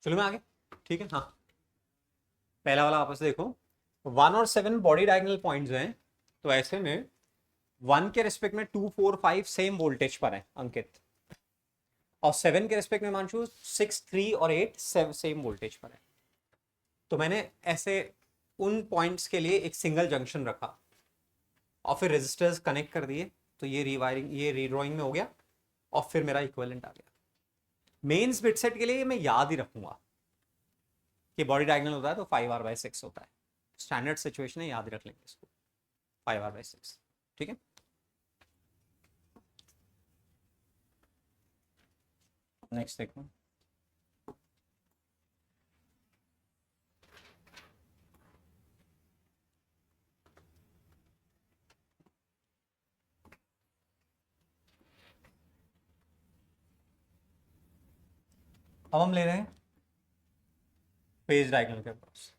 चलो मैं आगे, ठीक है। हाँ, पहला वाला आपस में देखो, 1 और 7 बॉडी डायगोनल पॉइंट्स हैं, तो ऐसे में 1 के रिस्पेक्ट में 2 4 5 सेम वोल्टेज पर है अंकित, और 7 के रिस्पेक्ट में मानशु 6 3 और 8 सेम वोल्टेज पर है। तो मैंने ऐसे उन पॉइंट्स के लिए एक सिंगल जंक्शन रखा और फिर रेजिस्टर्स कनेक्ट कर दिए, तो ये रीवायरिंग, ये रीड्रॉइंग में हो गया, और फिर मेरा इक्विवेलेंट आ गया। मेंस बिट सेट के लिए मैं याद ही रखूंगा कि बॉडी डायगोनल होता है तो 5R/6 होता है। स्टैंडर्ड सिचुएशन है, याद रख लेंगे इसको, 5R/6, ठीक है। नेक्स्ट देखो, अब हम ले रहे हैं फेज डायगोनल के पास।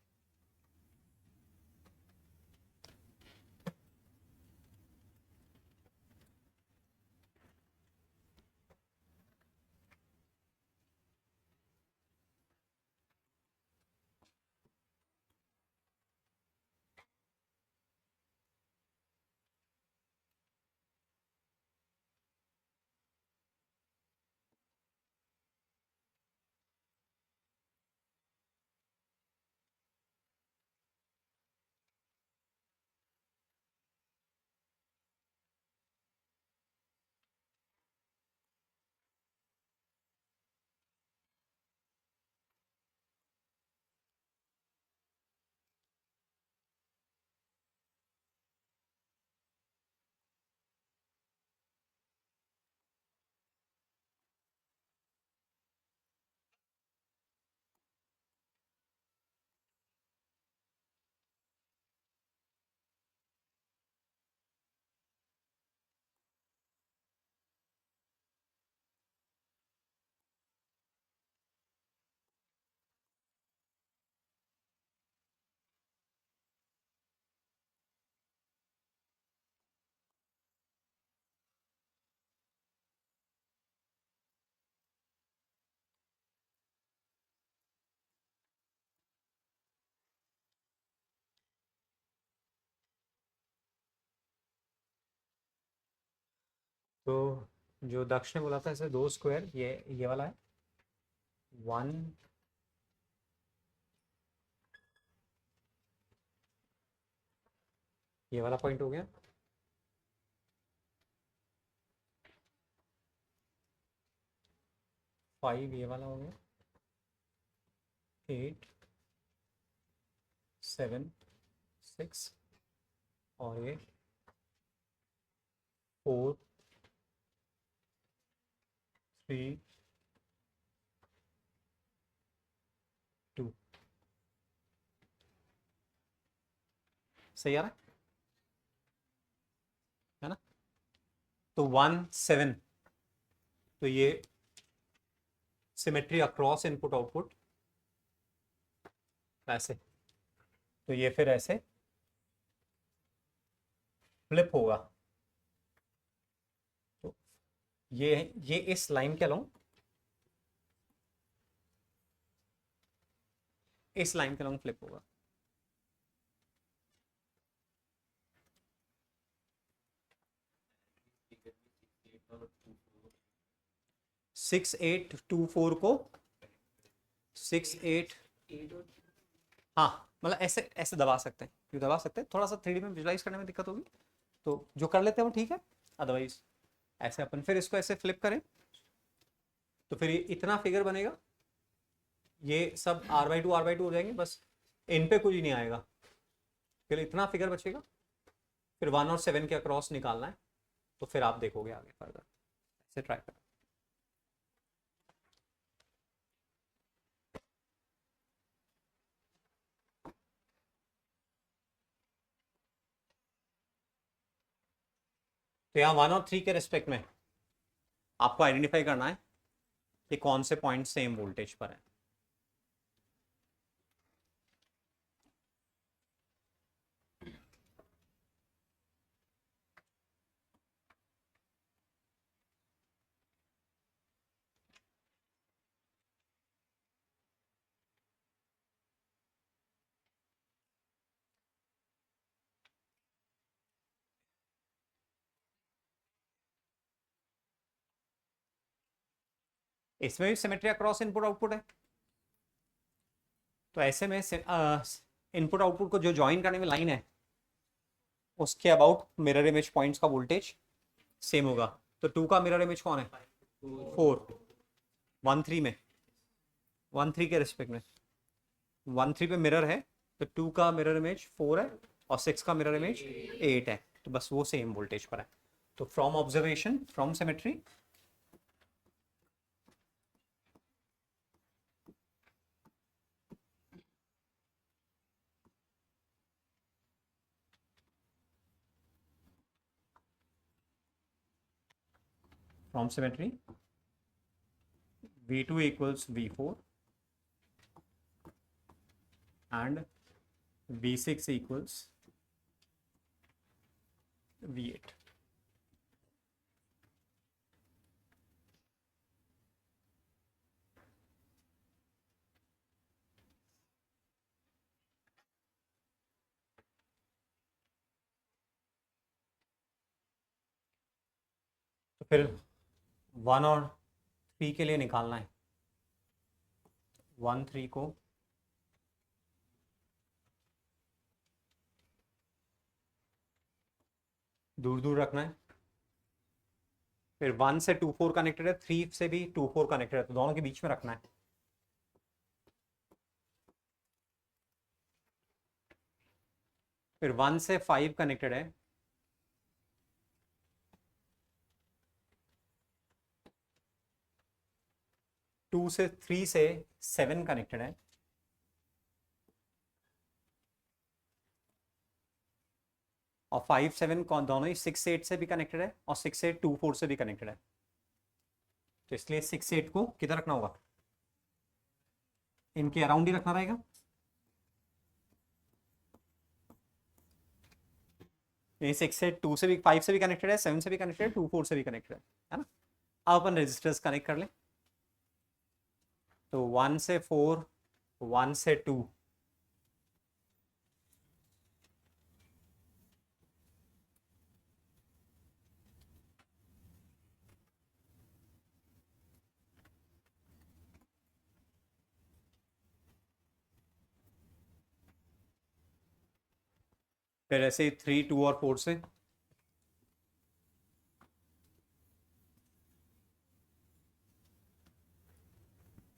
तो जो दक्ष ने बोला था ऐसे दो स्क्वायर, ये वाला है 1, ये वाला पॉइंट हो गया, 5 ये वाला हो गया, 8 7 6, और ये 4 3 2। सही आ रहा है ना? तो 1 7, तो ये सिमेट्री अक्रॉस इनपुट आउटपुट ऐसे, तो ये फिर ऐसे फ्लिप होगा, तो ये इस लाइन के अलोंग, इस लाइन के अलोंग फ्लिप होगा। सिक्स एट टू फोर को 6 8, हाँ मतलब ऐसे ऐसे दबा सकते हैं, क्यों दबा सकते हैं, थोड़ा सा 3D में विजुलाइज करने में दिक्कत होगी, तो जो कर लेते हैं वो ठीक है, अदरवाइज ऐसे अपन फिर इसको ऐसे फ्लिप करें, तो फिर ये इतना फिगर बनेगा, ये सब R/2 R/2 हो जाएंगे, बस इन पे कुछ नहीं आएगा, फिर इतना फिगर बचेगा, फिर 1 और 7 के अक्रॉस निकालना है, तो फिर आप देखोगे आगे फर्दर। ऐसे ट्राई करो। तो यहाँ 1 और 3 के रिस्पेक्ट में आपको आइडेंटिफाई करना है कि कौन से पॉइंट सेम वोल्टेज पर है। इसमें भी सिमेट्री अक्रॉस इनपुट आउटपुट है, तो ऐसे में इनपुट आउटपुट को जो ज्वाइन करने में लाइन है उसके अबाउट मिरर इमेज पॉइंट्स का वोल्टेज सेम होगा। तो 2 का मिरर इमेज कौन है? 4। 1 3 में 1 3 के रिस्पेक्ट में 1 3 पे मिरर है, तो 2 का मिरर इमेज 4 है और 6 का मिरर इमेज 8 है, तो बस वो सेम वोल्टेज पर है। तो from observation, from symmetry, from symmetry V2 equals V4 and V6 equals V8। तो फिर 1 और 3 के लिए निकालना है। 1 3 को दूर दूर रखना है, फिर 1 से 2 4 कनेक्टेड है, 3 से भी 2 4 कनेक्टेड है, तो दोनों के बीच में रखना है। फिर 1 से 5 कनेक्टेड है, 2 से 3 से 7 कनेक्टेड है, और 5 7 कौन दोनों ही 6 8 से भी कनेक्टेड है और 6 8 2 4 से भी कनेक्टेड है। तो इसलिए 6 8 को किधर रखना होगा? इनके अराउंड ही रखना रहेगा। ये 6 से 2 से भी 5 से भी कनेक्टेड है, 7 से भी कनेक्टेड है, 2 4 से भी कनेक्टेड है ना। अब अपन रेजिस्टर्स कनेक्ट कर लें। तो 1 से 4, 1 से 2, फिर ऐसे 3 2 और 4 से,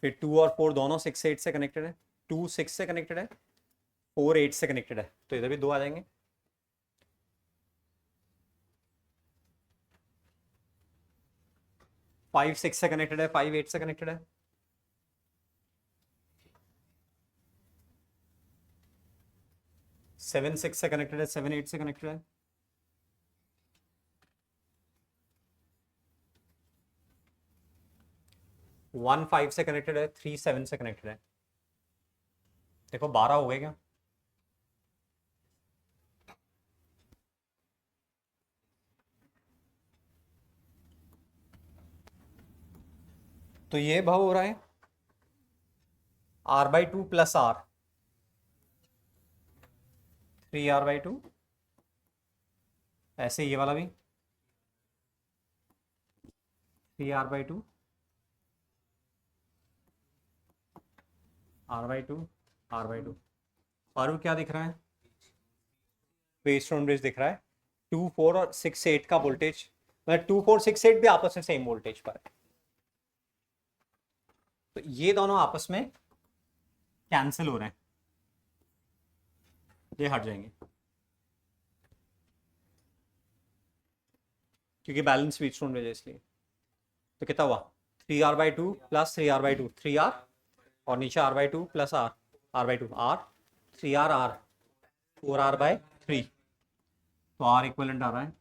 फिर 2 और 4 दोनों 6 8 से कनेक्टेड है, 2 6 से कनेक्टेड है, 4 8 से कनेक्टेड है, तो इधर भी 2 आ जाएंगे। 5 6 से कनेक्टेड है, 5 8 से कनेक्टेड है, 7 6 से कनेक्टेड है, 7 8 से कनेक्टेड है, 1 5 से कनेक्टेड है, 3 7 से कनेक्टेड है। देखो 12 हो गए क्या? तो ये भाव हो रहा है R/2 प्लस R, 3R/2। ऐसे ये वाला भी 3R/2, R/2, R/2। और वो क्या दिख रहा है? बेस्ड ऑन ब्रिज दिख रहा है। 2 4 और 6 8 का वोल्टेज, मतलब 2 4 6 8 भी आपस में सेम वोल्टेज पर है, तो ये दोनों आपस में कैंसिल हो रहे हैं, ये हट जाएंगे। क्योंकि बैलेंस व्हीटस्टोन भेजा इसलिए। तो कितना हुआ, 3r/2 प्लस 3r/2, 3r, और नीचे r/2 plus r/2, r 3r, r 4r/3। तो r इक्वलेंट आ रहा है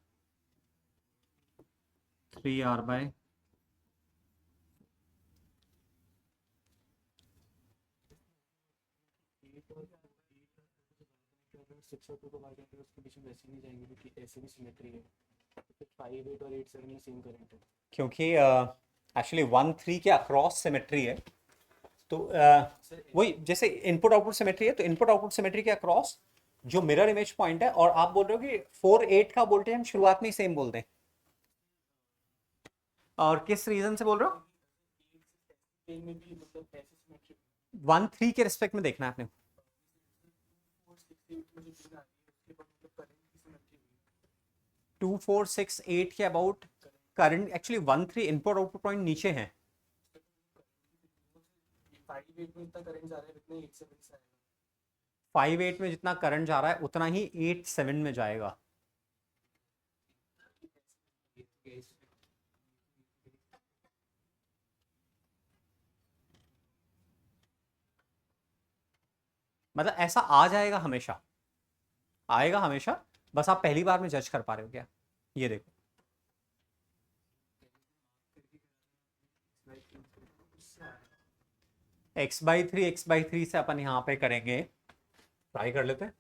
3r/, सिक्स और टू को बाहर करेंगे उसके बीच में वैसे नहीं जाएंगे क्योंकि ऐसे भी सिमेट्री है। तो 5 8 और 8 7 में सेम करंट है। क्योंकि एक्चुअली 1 3 के अक्रॉस सिमेट्री है। तो वही जैसे इनपुट आउटपुट सिमेट्री है, तो इनपुट आउटपुट सिमेट्री के अक्रॉस जो मिरर इमेज पॉइंट है, और आप बोल रहे हो कि 4 8 का वोल्टेज हम शुरुआत में ही सेम बोल दें, और किस रीजन से बोल रहे हो? में भी मतलब ऐसे सिमेट्री 1 3 के रिस्पेक्ट में देखना है आपने। 2 4 6 8 के about current, actually 1 3 input output point नीचे हैं। 5 8 में इतना करंट जा रहा है जितना 8 7 से आएगा। 5 8 में जितना करंट जा रहा है उतना ही 8 7 में जाएगा। मतलब ऐसा आ जाएगा हमेशा, आएगा हमेशा, बस आप पहली बार में जज कर पा रहे हो क्या? ये देखो, x/3 से अपन यहाँ पे करेंगे, ट्राई कर लेते हैं।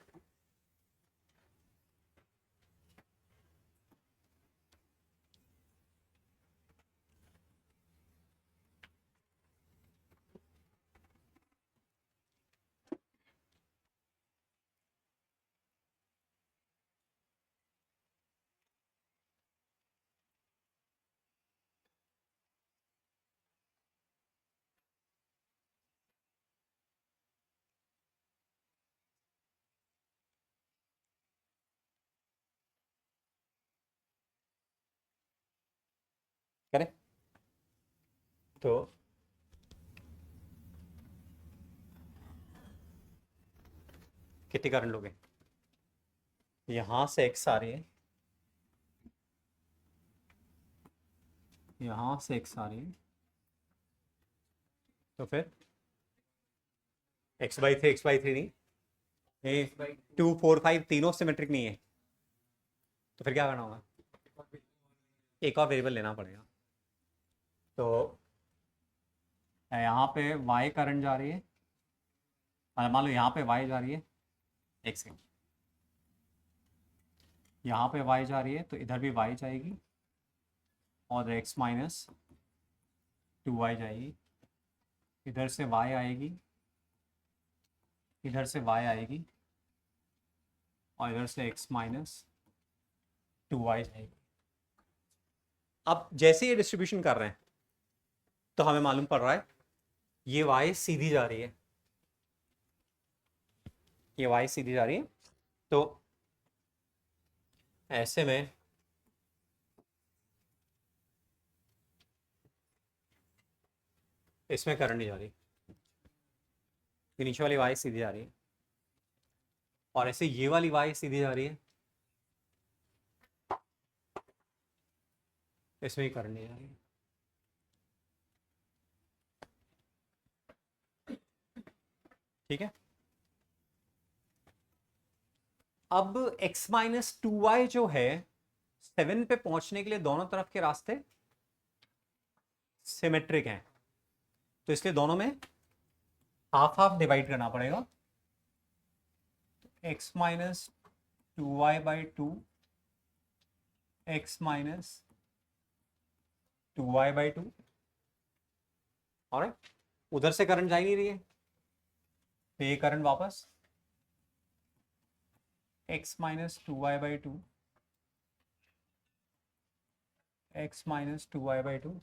करें तो कितनी करंट लोगे? यहां से x आ रही है, यहां से x आ रही है, तो फिर x/3 नहीं, ये 2 4 5 तीनों सिमेट्रिक नहीं है, तो फिर क्या करना होगा? एक और वेरिएबल लेना पड़ेगा। तो यहाँ पे y करंट जा रही है, मान लो यहाँ पे y जा रही है, एक सेकंड, यहाँ पे y जा रही है तो इधर भी y जाएगी, और x-2y जाएगी, इधर से y आएगी, इधर से y आएगी, और इधर से x-2y जाएगी। अब जैसे ये डिस्ट्रीब्यूशन कर रहे हैं तो हमें मालूम पड़ रहा है ये y सीधी जा रही है, ये y सीधी जा रही है, तो ऐसे में इसमें करंट नहीं जा रही, ये नीचे वाली y सीधी जा रही है, और ऐसे ये वाली y सीधी जा रही है, इसमें ही करंट नहीं जा रही है। ठीक है, अब x-2y जो है 7 पे पहुंचने के लिए दोनों तरफ के रास्ते सिमेट्रिक हैं, तो इसलिए दोनों में हाफ हाफ डिवाइड करना पड़ेगा। x-2y/2, x-2y/2, और उधर से करंट जा ही नहीं रही है, तो ये करंट वापस x-2y/2, x-2y/2,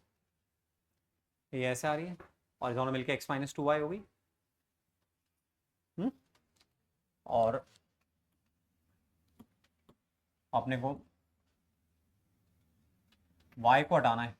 ये ऐसे आ रही है, और दोनों मिलके x-2y होगी। और अपने को y को हटाना है,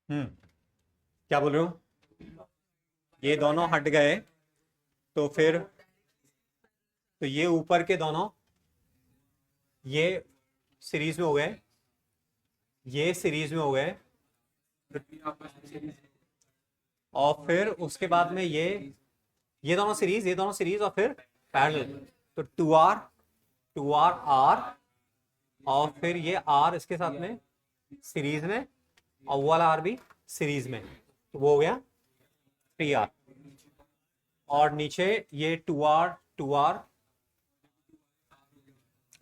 क्या बोल रहे हो? ये दोनों हट गए तो फिर, तो ये ऊपर के दोनों ये सीरीज में हो गए, ये सीरीज में हो गए, और फिर उसके बाद में ये दोनों सीरीज, ये दोनों सीरीज, और फिर पैरेलल। तो 2R, 2R और फिर ये R इसके साथ में सीरीज में, और वो वाला R भी सीरीज में, तो वो हो गया 3R। और नीचे ये 2R, 2R,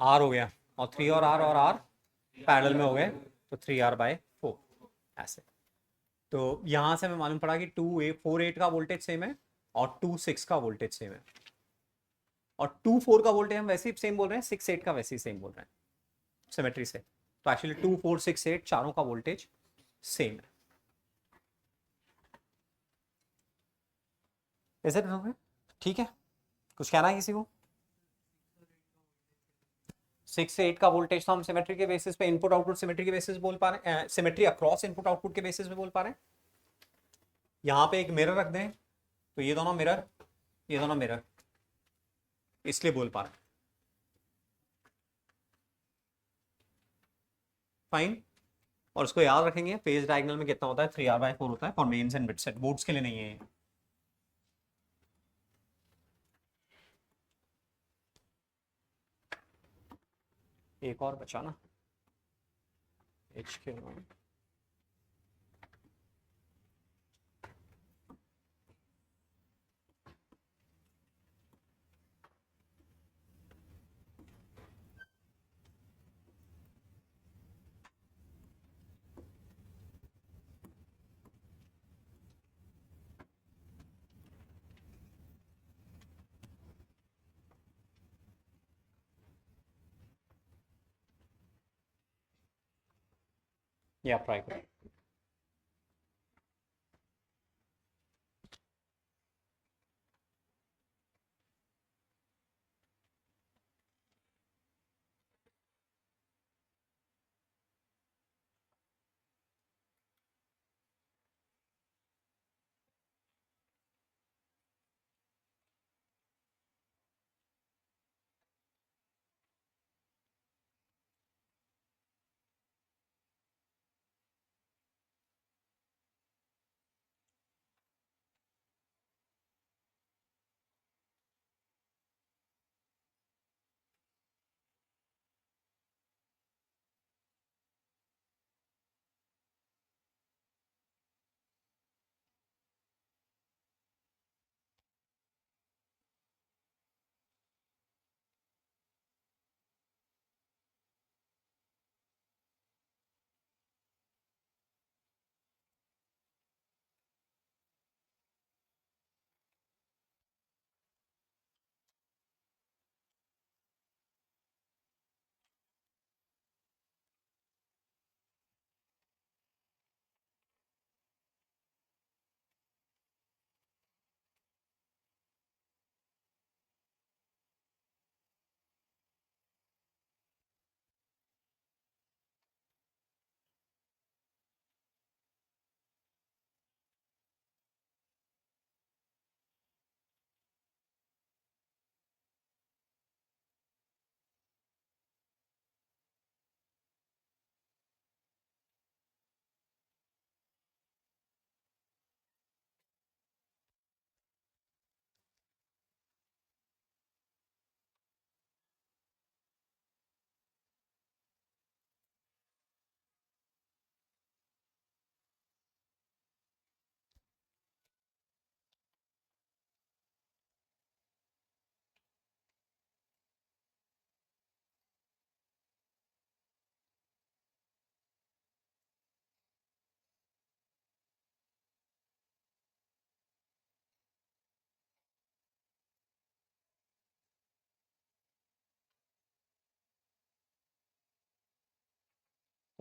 R हो गया, और 3 और R पैरेलल में हो गए, तो 3R/4 ऐसे। तो यहां से हमें मालूम पड़ा कि 4 8 का वोल्टेज सेम है और 2 6 का वोल्टेज सेम है, और 2 4 का वोल्टेज हम वैसे ही सेम बोल रहे हैं, 6 8 का वैसे ही सेम बोल रहे हैं सिमेट्री से। तो एक्चुअली 2 4 6 8 चारों का वोल्टेज सेम है। Is it? ठीक है, कुछ कहना है किसी को? 6 से 8 का वोल्टेज तो हम सिमेट्री के बेसिस पे, इनपुट आउटपुट सिमेट्री के बेसिस बोल पा रहे हैं, सिमेट्री अक्रॉस इनपुट आउटपुट के बेसिस पे बोल पा रहे हैं। यहाँ पे एक मिरर रख दें तो ये दोनों मिरर, ये दोनों मिरर, इसलिए बोल पा रहे हैं। फाइन। और उसको याद रखेंगे, फेज डायगोनल में कितना होता है, 3R/4 होता है for mains and BITSAT, boards के लिए नहीं है ये। एक और बचा ना, एच के। ये आप ट्राई करो।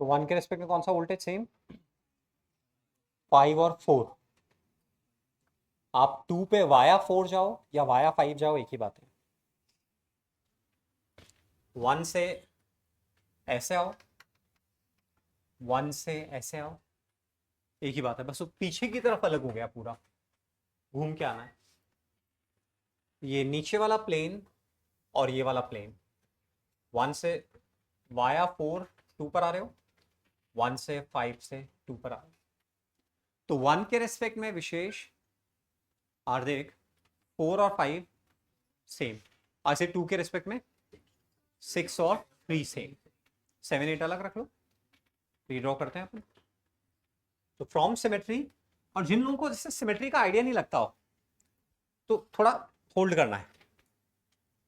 तो 1 के रेस्पेक्ट में कौन सा वोल्टेज सेम? 5 और 4। आप 2 पे वाया 4 जाओ या वाया 5 जाओ, एक ही बात है। 1 से ऐसे आओ, 1 से ऐसे आओ, एक ही बात है, बस वो पीछे की तरफ अलग हो गया, पूरा घूम के आना है। ये नीचे वाला प्लेन और ये वाला प्लेन, 1 से वाया 4 2 पर आ रहे हो, 1 से 5 से 2 पर आ रहे हो। तो 1 के रेस्पेक्ट में विशेष आर देख 4 और 5 सेम, ऐसे 2 के रेस्पेक्ट में 6 और 3 सेम, 7 8 अलग रख लो, रीड्रॉ करते हैं अपन। तो फ्रॉम सिमेट्री, और जिन लोगों को जैसे सिमेट्री का आइडिया नहीं लगता हो तो थोड़ा होल्ड करना है,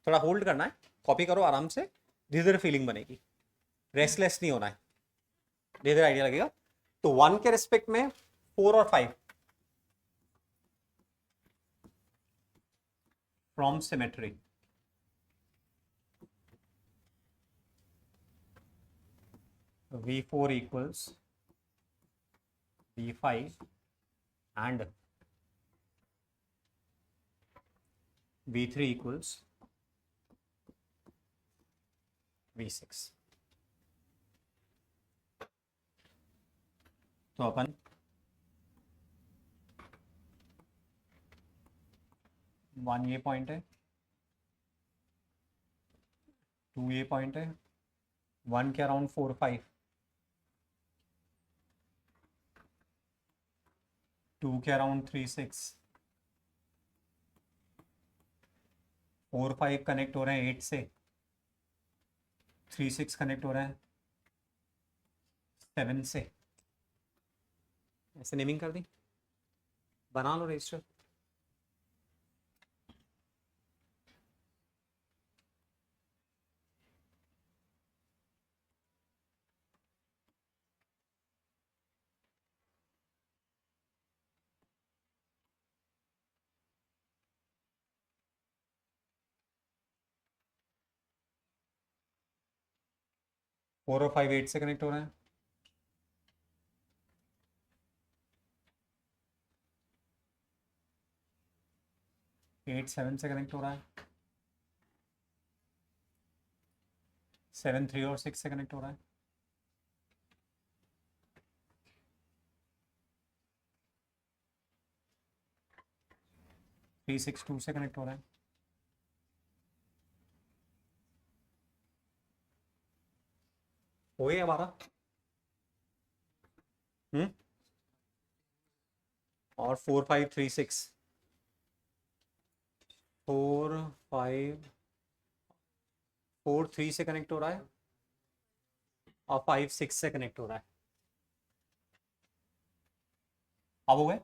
थोड़ा होल्ड करना है, कॉपी करो आराम से, धीरे धीरे फीलिंग बनेगी, रेस्टलेस नहीं होना है, धीरे धीरे आइडिया लगेगा। तो 1 के रेस्पेक्ट में 4 और 5 from symmetry, V4 equals V5 and V3 equals V6। तो अपन 1 ये पॉइंट है, 2 ये पॉइंट है, 1 के अराउंड 4 5, 2 के अराउंड 3 6, 4 5 कनेक्ट हो रहे हैं 8 से, 3 6 कनेक्ट हो रहे हैं 7 से। ऐसे नेमिंग कर दी, बना लो रजिस्टर। फोर और 5 8 से कनेक्ट हो रहे हैं, एट 7 से कनेक्ट हो रहा है, 7 3 और 6 से कनेक्ट हो रहा है, 3 6 2 से कनेक्ट हो रहा है, हो गया हमारा। और 4 5 3 6, 4 5 4 3 से कनेक्ट हो रहा है और 5 6 से कनेक्ट हो रहा है। अब हो गए।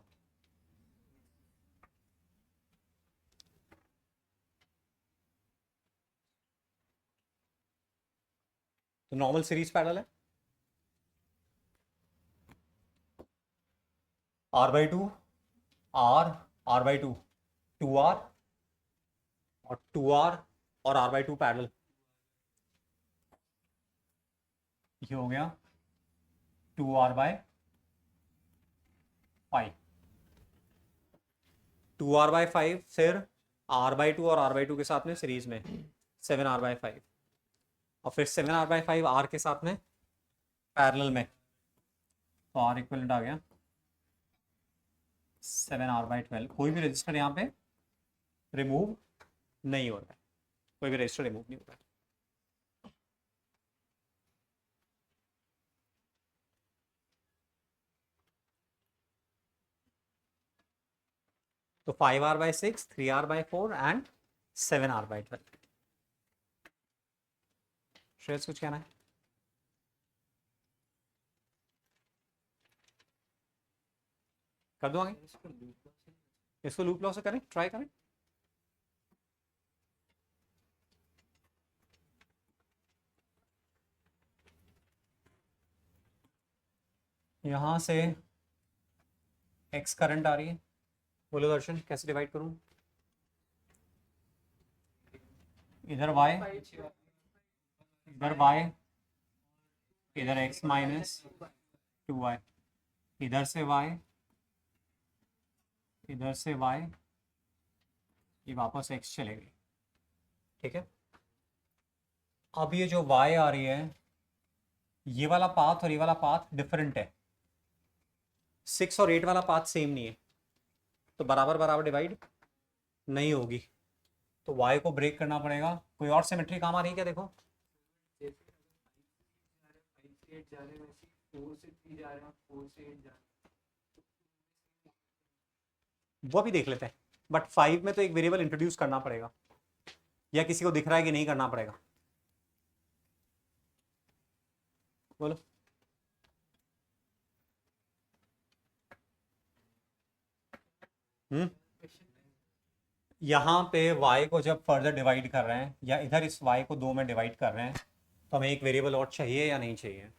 तो नॉर्मल सीरीज पैरेलल है, R/2 R/2 2R और 2R और R/2 पैरेलल, ये हो गया 2R/5, 2R/5 फिर R/2 और R/2 के साथ में सीरीज में 7R/5 और फिर 7R/5 R के साथ में पैरेलल में, तो R इक्वलेंट आ गया 7R/12। कोई भी रजिस्टर यहाँ पे रिमूव नहीं हो रहा है, कोई भी रजिस्टर रिमूव नहीं हो रहा है। तो 5R/6 3R/4 and 7R/12। Shreyas कुछ कहना है? कर दो आगे, इसको लूप लॉ से करें, ट्राई करें। यहां से x करंट आ रही है, बोलो दर्शन कैसे डिवाइड करूं? इधर y, इधर y, इधर x माइनस 2y, इधर से y, इधर से y, ये वापस x चलेगी, ठीक है। अब ये जो y आ रही है, ये वाला पाथ और ये वाला पाथ डिफरेंट है, 6 और 8 वाला पाथ सेम नहीं है, तो बराबर बराबर डिवाइड नहीं होगी, तो y को ब्रेक करना पड़ेगा। कोई और सिमेट्री काम आ रही है क्या, देखो। जैसे 5 से 8 जा रहे हैं वैसे 4 से 3 जा रहे हैं, 4 से 8 जा रहे वो भी देख लेते हैं, बट 5 में तो एक वेरिएबल इंट्रोड्यूस करना पड़ेगा, या किसी को दिख रहा है कि नहीं करना पड़ेगा, बोलो। हम्म यहाँ पे y को जब फर्दर डिवाइड कर रहे हैं, या इधर इस y को 2 में डिवाइड कर रहे हैं, तो हमें एक वेरिएबल और चाहिए या नहीं चाहिए,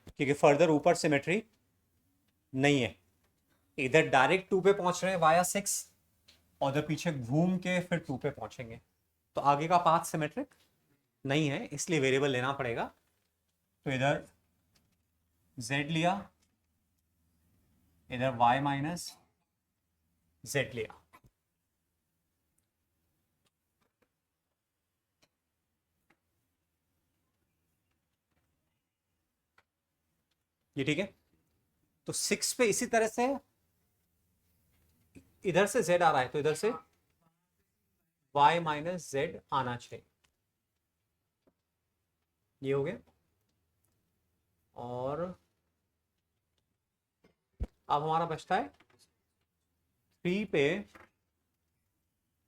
क्योंकि फर्दर ऊपर सिमेट्री नहीं है। इधर डायरेक्ट 2 पे पहुंच रहे हैं वाया 6, और जब पीछे घूम के फिर 2 पे पहुंचेंगे, तो आगे का पाथ सिमेट्रिक नहीं है, इसलिए वेरिएबल लेना पड़ेगा। तो इधर z लिया, इधर y माइनस z लिया। ये ठीक है। तो 6 पे इसी तरह से इधर से z आ रहा है, तो इधर से y माइनस z आना चाहिए। ये हो गया। और अब हमारा बचता है 3 पे,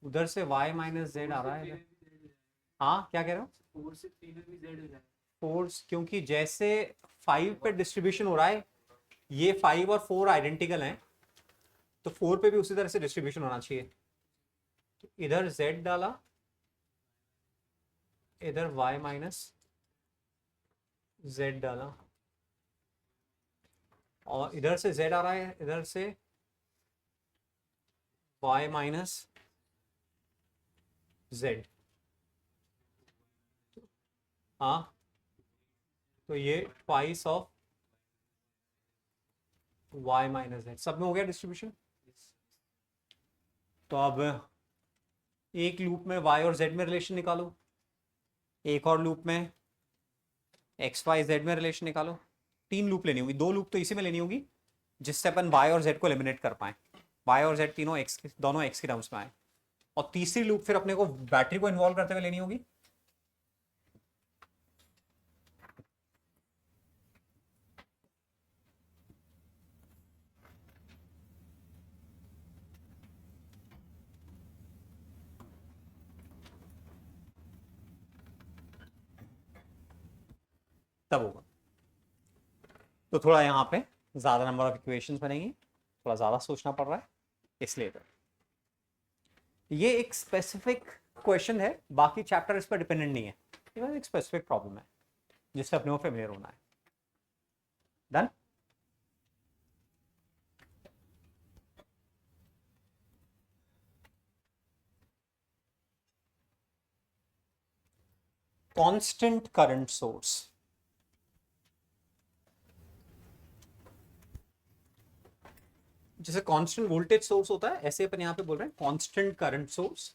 उधर से y माइनस z आ रहा है इधर। हाँ, क्या कह रहे हो। 4 से 3 में भी z हो जाए। फोर्स, क्योंकि जैसे 5 पे डिस्ट्रीब्यूशन हो रहा है, ये 5 और 4 आइडेंटिकल हैं, तो 4 पे भी उसी तरह से डिस्ट्रीब्यूशन होना चाहिए। तो इधर z डाला, इधर y माइनस z डाला, और इधर से z आ रहा है, इधर से y माइनस z। हाँ, तो ये twice of y minus z, सब में हो गया डिस्ट्रीब्यूशन। तो अब एक लूप में y और z में रिलेशन निकालो, एक और लूप में एक्स वाई जेड में रिलेशन निकालो। 3 लूप लेनी होगी, 2 लूप तो इसी में लेनी होगी जिससे अपन y और z को एलिमिनेट कर पाए, y और z तीनों x, दोनों x की टर्म्स में आए। और तीसरी लूप फिर अपने को बैटरी को इन्वॉल्व करते हुए लेनी होगी। तब होगा। तो थोड़ा यहाँ पे ज्यादा नंबर ऑफ इक्वेशंस बनेंगी, थोड़ा ज्यादा सोचना पड़ रहा है, इसलिए तो ये एक स्पेसिफिक क्वेश्चन है, बाकी चैप्टर इस पर डिपेंडेंट नहीं है, ये बस एक स्पेसिफिक प्रॉब्लम है जिससे अपने को फेमिलियर होना है। डन। कांस्टेंट करंट सोर्स, जैसे कांस्टेंट वोल्टेज सोर्स होता है, ऐसे अपन यहाँ पे बोल रहे हैं कांस्टेंट करंट सोर्स,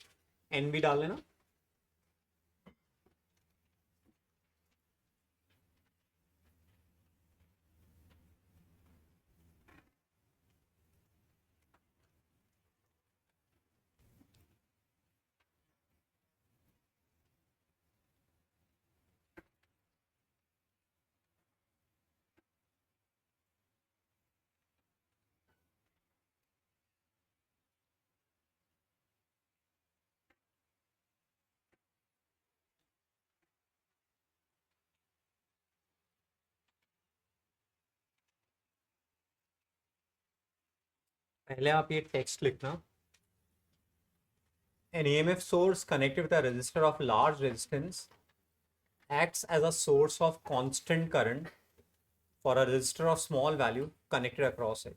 एन भी डाल लेना। पहले आप ये टेक्स्ट लिखना, an EMF source connected with a resistor of large resistance acts as a source of constant current for a resistor of small value connected across it.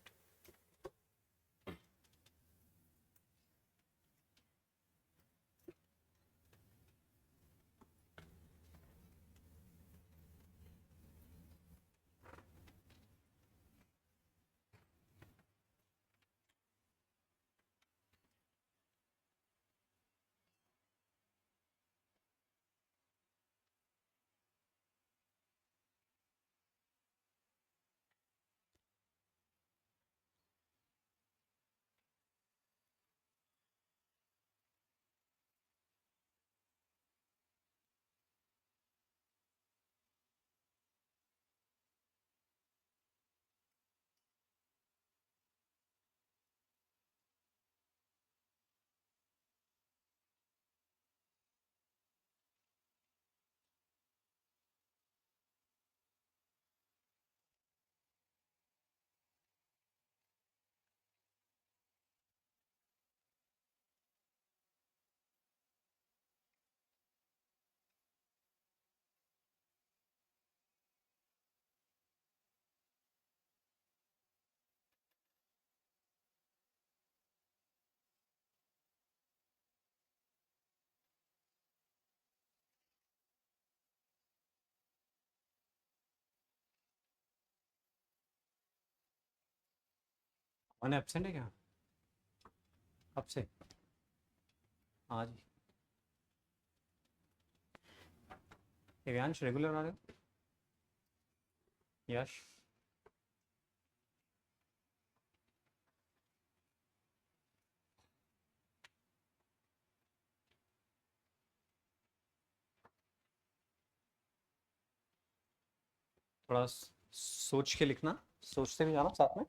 One absent है क्या अब से? हाँ जी। दिव्यांश रेगुलर आ रहे हो? यश थोड़ा सोच के लिखना, सोचते भी जाना साथ में।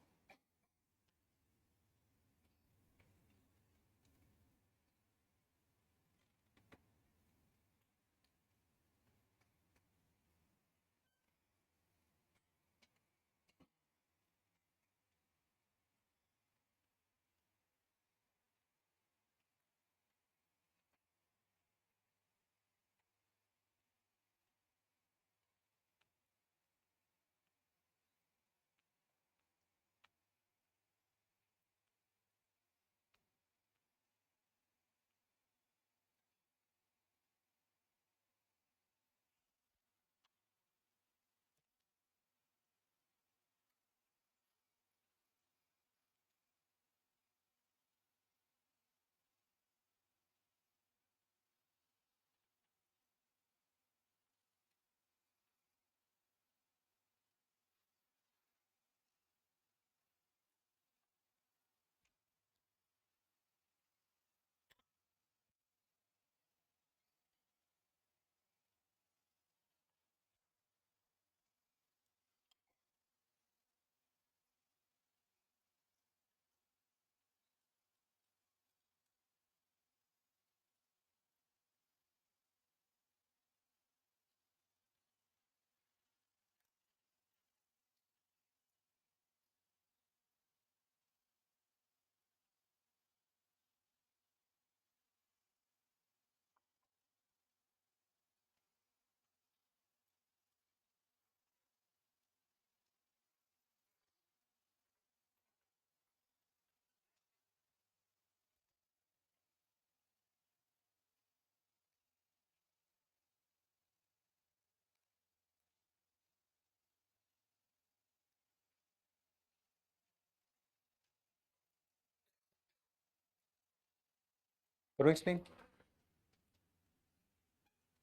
करो explain.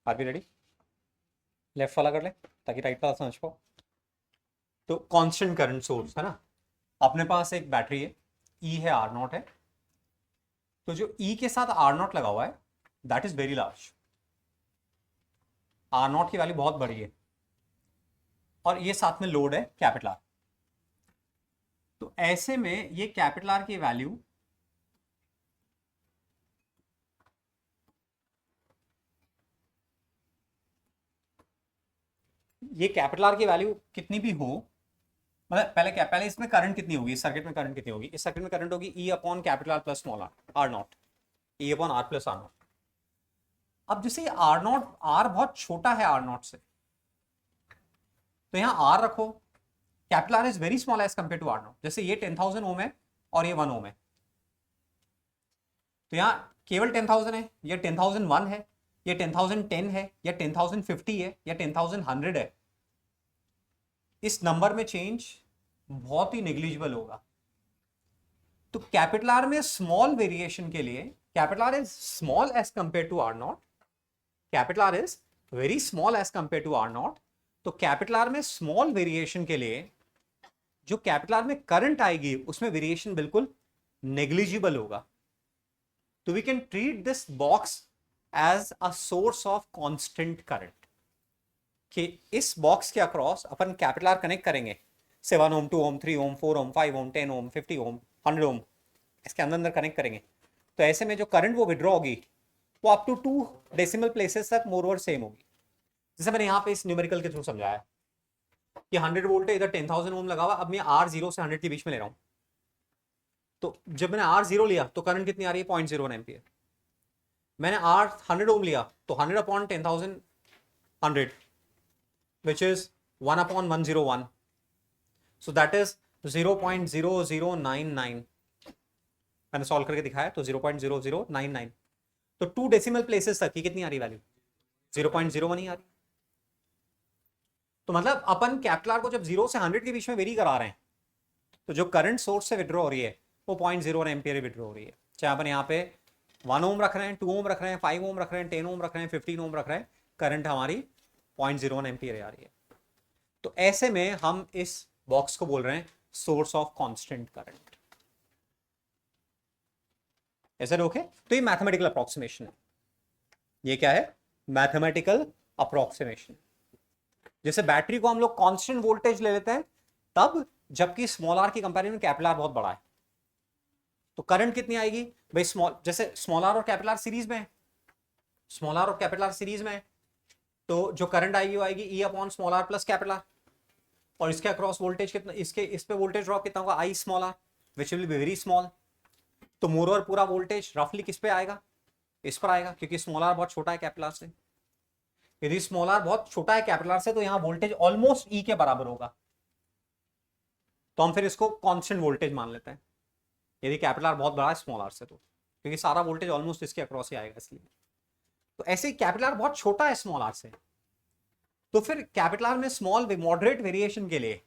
R be ready? Left वाला कर ले ताकि राइट वाला समझ पाओ। तो कांस्टेंट करंट सोर्स है ना, अपने पास एक बैटरी है, ई है, आर नॉट है। तो जो ई के साथ आर नॉट लगा हुआ है that is very large, R naught की वैल्यू बहुत बड़ी है, और ये साथ में लोड है कैपिटल आर। तो ऐसे में ये कैपिटल आर की वैल्यू ये कैपिटल आर की वैल्यू कितनी भी हो, मतलब पहले इसमें करंट कितनी होगी, इस सर्किट में करंट कितनी होगी, इस सर्किट में करंट होगी E upon capital R plus small R, R naught, E upon R plus R naught. अब जैसे आर नॉट, आर बहुत छोटा है आर नॉट से, तो यहां आर रखो, capital R is very small as compare to R naught. जैसे ये 10,000 ओम है और ये 1 ओम है, तो यहां केवल 10,000 है, ये 10,001 है, ये 10,010 है, या 10,050 है, या 10,100 है। इस नंबर में चेंज बहुत ही नेग्लिजिबल होगा। तो कैपिटल आर में स्मॉल वेरिएशन के लिए, capital R is small as compare to R naught, capital R is very small as compare to R naught. तो कैपिटल आर में स्मॉल वेरिएशन के लिए जो कैपिटल आर में करंट आएगी उसमें वेरिएशन बिल्कुल नेग्लिजिबल होगा। तो we can treat this box as a source of constant current, कि इस बॉक्स के अक्रॉस अपन कैपिटल आर कनेक्ट करेंगे, से 1 ओम, 2 ओम, 3 ओम, 4 ओम, 5 ओम, 10 ओम, 50 ओम, 100 ओम, इसके अंदर अंदर कनेक्ट करेंगे। तो ऐसे में जो करंट वो विड्रॉ होगी वो अप टू 2 डेसिमल प्लेसेस तक मोर ओवर सेम होगी। जैसे मैंने यहाँ पे इस न्यूमेरिकल के थ्रू समझाया कि 100 वोल्ट है, इधर 10,000 ओम लगा हुआ, अब मैं आर 0 से 100 के बीच में ले रहा हूँ। तो जब मैंने आर 0 लिया तो करंट कितनी आ रही है, 0.01 एम्पियर। मैंने आर 100 ओम लिया तो 100 upon 10,000 100, which is 1 upon 101. So that is 0.0099. मैंने सॉल्व करके दिखाया तो 0.0099। तो 2 डेसिमल प्लेसेस तक की कितनी आ रही वैल्यू, 0.01 ही आ रही। तो मतलब अपन कैपिटल आर को जब 0 से 100 के बीच में वेरी करा रहे हैं, तो जो करंट सोर्स से विड्रॉ हो रही है वो 0.01 एम्पियर विड्रॉ हो रही है। चाहे अपन यहाँ पे 1 ओम रख रहे हैं, 2 ओम रख रहे हैं, 5 ओम रख रहे हैं, 10 ओम रख रहे हैं, 15 ओम रख रहे हैं, करंट हमारी 0.01 एम्पियर आ रही है। तो ऐसे में हम इस बॉक्स को बोल रहे हैं सोर्स ऑफ कांस्टेंट करंट। ऐसे ओके? तो ये मैथमेटिकल अप्रोक्सीमेशन है। ये क्या है? Mathematical approximation. जैसे बैटरी को हम लोग कांस्टेंट वोल्टेज ले लेते हैं तब जबकि स्मॉल आर की कंपैरिजन में कैपिटल आर बहुत बड़ा है, तो करंट कितनी आएगी भाई? जैसे स्मॉल आर और कैपिटल आर सीरीज में है, स्मॉल आर और कैपिटल आर सीरीज में है, तो जो करंट आएगी वो आएगी E upon small R plus capital R. और इसके अक्रॉस वोल्टेज कितना, इस पे वोल्टेज ड्रॉप कितना होगा? I small R, which will be very small. तो मोर और पूरा वोल्टेज रफली किस पे आएगा? इस पर आएगा, क्योंकि स्मॉल आर बहुत छोटा है कैपिटल आर से। यदि स्मॉल आर बहुत छोटा है कैपिटल आर से तो यहां वोल्टेज ऑलमोस्ट ई के बराबर होगा, तो हम फिर इसको कांस्टेंट वोल्टेज मान लेते हैं यदि कैपिटल आर बहुत बड़ा है स्मॉल आर से, तो क्योंकि सारा वोल्टेज ऑलमोस्ट इसके अक्रॉस ही आएगा इसलिए। तो ऐसे ही कैपिटल आर बहुत छोटा है स्मॉल आर से, तो फिर कैपिटल आर में स्मॉल मॉडरेट वेरिएशन के लिए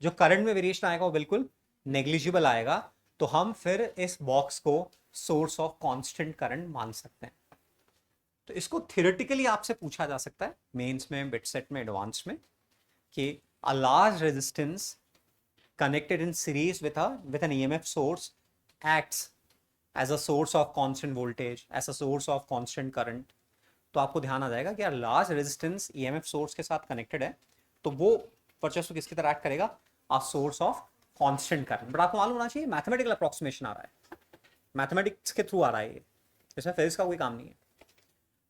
जो करंट में वेरिएशन आएगा वो बिल्कुल नेग्लिजिबल आएगा, तो हम फिर इस बॉक्स को सोर्स ऑफ कांस्टेंट करंट मान सकते हैं। तो इसको थियोरेटिकली आपसे पूछा जा सकता है मेंस में, बिट सेट में, एडवांस में, कि a large resistance connected in series with an EMF source acts as a source of constant voltage, as a source of constant current। तो आपको ध्यान आ जाएगा कि यार लार्ज रेजिस्टेंस EMF सोर्स के साथ कनेक्टेड है तो वो वर्चस्व किसकी तरह एक्ट करेगा? A source of constant current. But आपको मालूम होना चाहिए मैथमेटिकल अप्रोक्सीमेशन आ रहा है, मैथमेटिक्स के थ्रू आ रहा है ये, इसमें फिजिक्स का कोई काम नहीं है।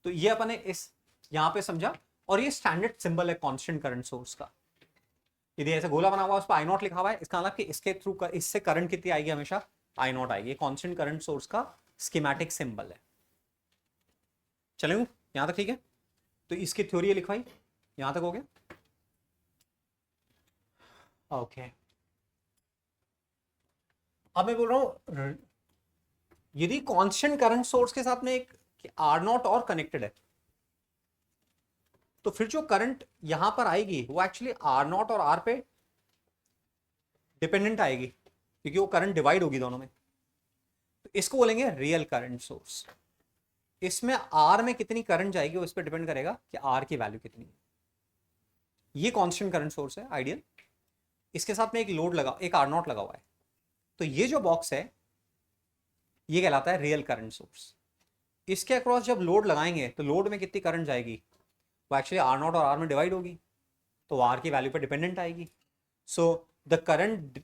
तो ये अपने इस यहाँ पे समझा, और ये स्टैंडर्ड सिंबल है कांस्टेंट करंट सोर्स का। यदि ऐसे गोला बना हुआ उस पर आई नॉट लिखा हुआ है, इसका मतलब कि इसके थ्रू इससे करंट कितनी आएगी? हमेशा आई नॉट आएगी। कांस्टेंट करंट सोर्स का स्कीमेटिक सिंबल है। चलो यहां तक ठीक है? तो इसकी थ्योरी लिखवाई, यहां तक हो गया? ओके। अब मैं बोल रहा हूं यदि कांस्टेंट करंट सोर्स के साथ में एक आर नॉट और कनेक्टेड है, तो फिर जो करंट यहां पर आएगी वो एक्चुअली आर नॉट और आर पे डिपेंडेंट आएगी, क्योंकि वो करंट डिवाइड होगी दोनों में। तो इसको बोलेंगे रियल करंट सोर्स। इसमें आर में कितनी करंट जाएगी वो इस पर डिपेंड करेगा कि आर की वैल्यू कितनी है। ये कांस्टेंट करंट सोर्स है आइडियल, इसके साथ में एक लोड लगा, एक आर नॉट लगा हुआ है, तो ये जो बॉक्स है ये कहलाता है रियल करंट सोर्स। इसके अक्रॉस जब लोड लगाएंगे तो लोड में कितनी करंट जाएगी वो एक्चुअली आर नॉट और आर में डिवाइड होगी, तो आर की वैल्यू पर डिपेंडेंट आएगी। So the current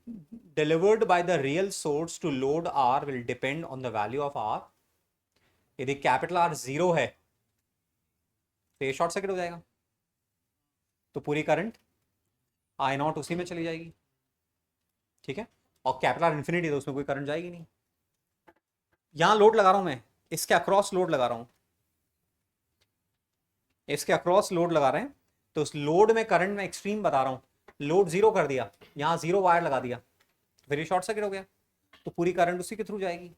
delivered by the real source to load R will depend on the value of R. यदि कैपिटल आर 0 है तो ये शॉर्ट सर्किट हो जाएगा, तो पूरी करंट आई नॉट उसी में चली जाएगी, ठीक है? और कैपिटल आर इन्फिनिटी तो उसमें कोई करंट जाएगी नहीं। यहां लोड लगा रहा हूं मैं, इसके अक्रॉस लोड लगा रहा हूं, इसके अक्रॉस लोड लगा रहे हैं, तो उस लोड में करंट में एक्सट्रीम बता रहा हूं। लोड 0 कर दिया, यहां 0 वायर लगा दिया, फिर ये शॉर्ट सर्किट हो गया, तो पूरी करंट उसी के थ्रू जाएगी।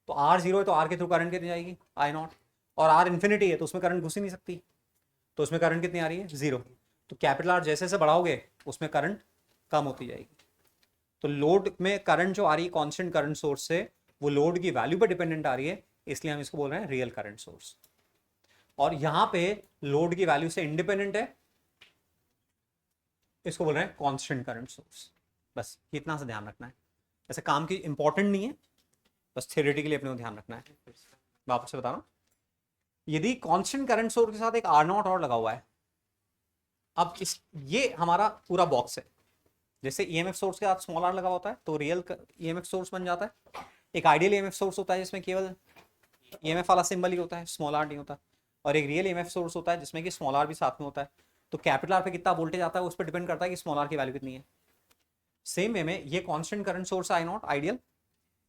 तो आर 0 है तो आर के थ्रू करंट कितनी जाएगी? आई नॉट। और आर इन्फिनिटी है तो उसमें करंट घुस ही नहीं सकती, तो उसमें करंट कितनी आ रही है? 0। तो कैपिटल आर जैसे जैसे बढ़ाओगे उसमें करंट कम होती जाएगी। तो लोड में करंट जो आ रही है कांस्टेंट करंट सोर्स से, वो लोड की वैल्यू पर डिपेंडेंट आ रही है, इसलिए हम इसको बोल रहे हैं रियल करंट सोर्स। और यहां पे लोड की वैल्यू से इंडिपेंडेंट है, इसको बोल रहे हैं कांस्टेंट करंट सोर्स। बस इतना सा ध्यान रखना है, ऐसे काम की इंपॉर्टेंट नहीं है, बस थियोरेटिकली अपने को ध्यान रखना है। वापस से बता रहा हूं, यदि कांस्टेंट करंट सोर्स के साथ एक आर नॉट और लगा हुआ है, अब इस ये हमारा पूरा बॉक्स है। जैसे ईएमएफ सोर्स के साथ स्मॉल आर लगा होता है तो रियल ईएमएफ सोर्स बन जाता है। एक आइडियल ईएमएफ सोर्स होता है जिसमें केवल ईएमएफ वाला सिंबल ही होता है, स्मॉल आर नहीं होता। और एक रियल ईएमएफ सोर्स होता है जिसमें कि स्मॉल आर भी साथ में होता है। तो कैपिटल आर पे कितना वोल्टेज आता है उस पर डिपेंड करता है कि स्मॉल आर की वैल्यू कितनी है। सेम वे में ये constant current source I not ideal,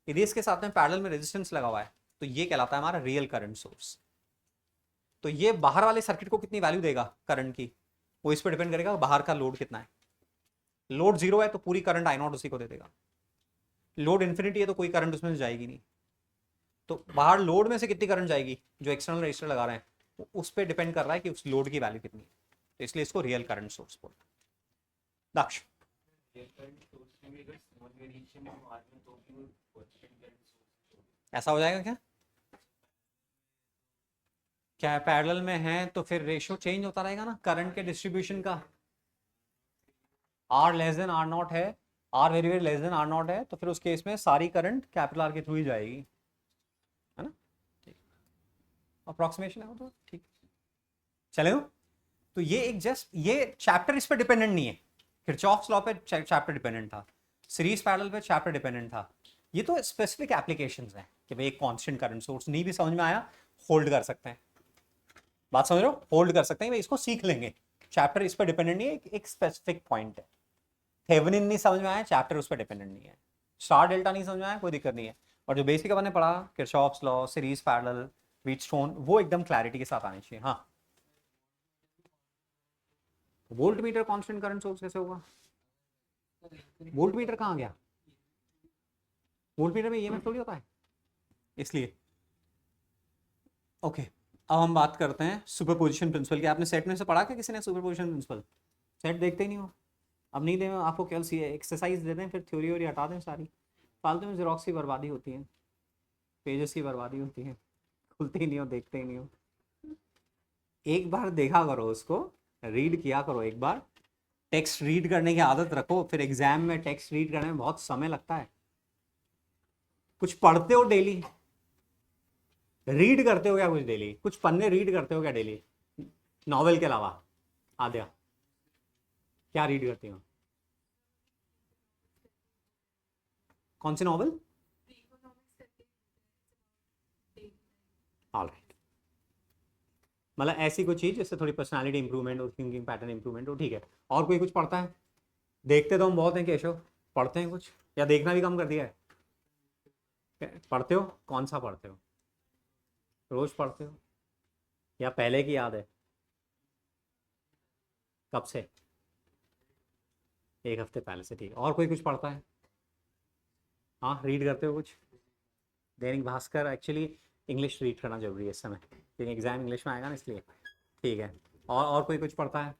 यदि इसके साथ में पैरेलल में रेजिस्टेंस लगा हुआ है तो ये कहलाता है हमारा रियल करंट सोर्स। तो ये बाहर वाले सर्किट को कितनी वैल्यू देगा करंट की, वो इस पर डिपेंड करेगा बाहर का लोड कितना है। लोड 0 है तो पूरी करंट आई नॉट उसी को दे देगा। लोड इन्फिनिटी है तो कोई करंट उसमें जाएगी नहीं। तो बाहर लोड में से कितनी करंट जाएगी जो एक्सटर्नल रजिस्टर लगा रहे हैं उस पर डिपेंड कर रहा है कि उस लोड की वैल्यू कितनी है, तो इसलिए इसको रियल करंट सोर्स बोलते हैं। दक्ष ऐसा हो जाएगा क्या? क्या पैरेलल में है तो फिर रेशियो चेंज होता रहेगा ना करंट के डिस्ट्रीब्यूशन का। R less than R naught है, R very very less than R naught है, तो फिर उस केस में सारी करंट कैपिटल आर के थ्रू ही जाएगी, है ना? ठीक, अप्रोक्सीमेशन है वो तो ठीक चलेगा। तो ये एक जस्ट ये चैप्टर इस पर डिपेंडेंट नहीं है। किरचॉफ्स लॉ पे चैप्टर डिपेंडेंट था, सीरीज पैरेलल पे चैप्टर डिपेंडेंट था। ये तो स्पेसिफिक एप्लीकेशंस हैं कि भाई एक कांस्टेंट करंट सोर्स नहीं भी समझ में आया, होल्ड कर सकते हैं। बात समझ रहे हो? होल्ड कर सकते हैं भाई, इसको सीख लेंगे। चैप्टर इस पर डिपेंडेंट नहीं है, एक स्पेसिफिक पॉइंट है। थेवेनिन नहीं समझ में आया, चैप्टर उस पर डिपेंडेंट नहीं है। स्टार डेल्टा नहीं समझ में आया, कोई दिक्कत नहीं है। और जो बेसिक अपन ने पढ़ा, Kirchhoff's law, series parallel, Wheatstone, वो एकदम क्लैरिटी के साथ आनी चाहिए। हाँ, volt meter constant current source कैसे होगा? वोल्ट मीटर कहाँ गया? वोल्ट मीटर में ईएमएफ थोड़ी होता है, इसलिए। ओके, अब हम बात करते हैं सुपरपोजिशन प्रिंसिपल की। आपने सेट में से पढ़ा क्या किसी ने सुपरपोजिशन प्रिंसिपल? सेट देखते ही नहीं हो। अब नहीं दे, आपको केवल सी एक्सरसाइज दे दें, फिर थ्योरी वोरी हटा दें सारी। फालतू में जेरोक्स की बर्बादी होती है, पेजेस की बर्बादी होती है, खुलते ही नहीं हो, देखते ही नहीं हो। एक बार देखा करो उसको, रीड किया करो एक बार, टेक्स्ट रीड करने की आदत रखो। फिर एग्जाम में टेक्स्ट रीड करने में बहुत समय लगता है। कुछ पढ़ते हो डेली? रीड करते हो क्या कुछ डेली? कुछ पन्ने रीड करते हो क्या डेली, नॉवेल के अलावा? आद्या, क्या रीड करती हो? कौन सी नॉवेल? ऑलराइट, मतलब ऐसी कोई चीज जिससे थोड़ी पर्सनालिटी इंप्रूवमेंट हो, थिंकिंग पैटर्न इंप्रूवमेंट हो, ठीक है। और कोई कुछ पढ़ता है? देखते तो हम बहुत हैं केशव, पढ़ते हैं कुछ या देखना भी कम कर दिया है? पढ़ते हो? कौन सा पढ़ते हो? रोज पढ़ते हो या पहले की याद है? कब से? एक हफ्ते पहले से, ठीक है। और कोई कुछ पढ़ता है? हाँ, रीड करते हो कुछ? Dainik Bhaskar, actually English read करना जरूरी है इस समय, क्योंकि एग्जाम इंग्लिश में आएगा ना, इसलिए। ठीक है, और कोई कुछ पढ़ता है?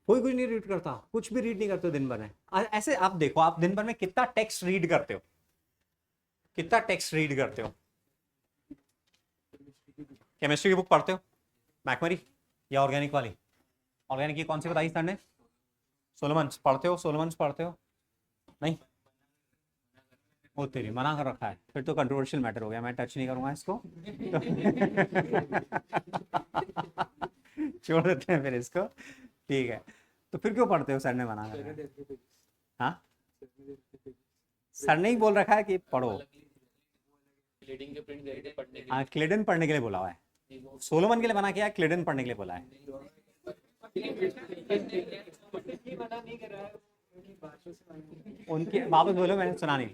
कोई कुछ नहीं रीड करता, कुछ भी रीड नहीं करते हो दिन भर में? ऐसे आप देखो, आप दिन भर में कितना टेक्स्ट रीड करते हो? कितना टेक्स्ट रीड करते हो? केमिस्ट्री की बुक पढ़ते हो? मैकमरी या ऑर्गेनिक वाली? ऑर्गेनिक की कौन सी बताई सर ने? सोलोमन्स पढ़ते हो? सोलोमन्स पढ़ते हो? नहीं, वो तेरी मना कर रखा है, फिर तो कंट्रोवर्शियल मैटर हो गया, मैं टच नहीं करूंगा इसको। छोड़ देते हैं फिर इसको, ठीक है। तो फिर क्यों पढ़ते हो? सर ने मना करा? हाँ, सर ने ही बोल रखा है कि पढ़ो। हाँ, क्लेडन पढ़ने के लिए बोला हुआ है, सोलोमन के लिए मना किया है, क्लेडन पढ़ने के लिए बोला है। उनकी वापस बोलो, मैंने सुना नहीं।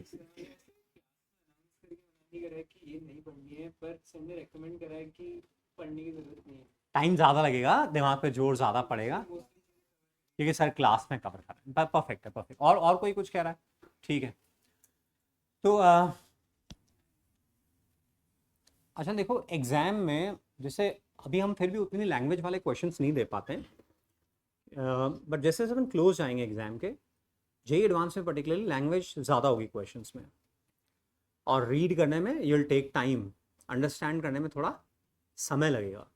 कि ये नहीं पढ़नी है, पर सर ने रेकमेंड करा है कि पढ़ने की जरूरत नहीं है। टाइम ज़्यादा लगेगा, दिमाग पे जोर ज़्यादा पड़ेगा, क्योंकि सर क्लास में कवर कर रहे हैं। परफेक्ट है, परफेक्ट। और कोई कुछ कह रहा है? ठीक है। तो अच्छा देखो, एग्जाम में जैसे अभी हम फिर भी उतनी लैंग्वेज वाले क्वेश्चंस नहीं दे पाते हैं, बट जैसे जैसे अपन क्लोज जाएंगे एग्जाम के, जेई एडवांस में पर्टिकुलरली लैंग्वेज ज़्यादा होगी क्वेश्चंस में, और रीड करने में you will take time, understand करने में थोड़ा समय लगेगा।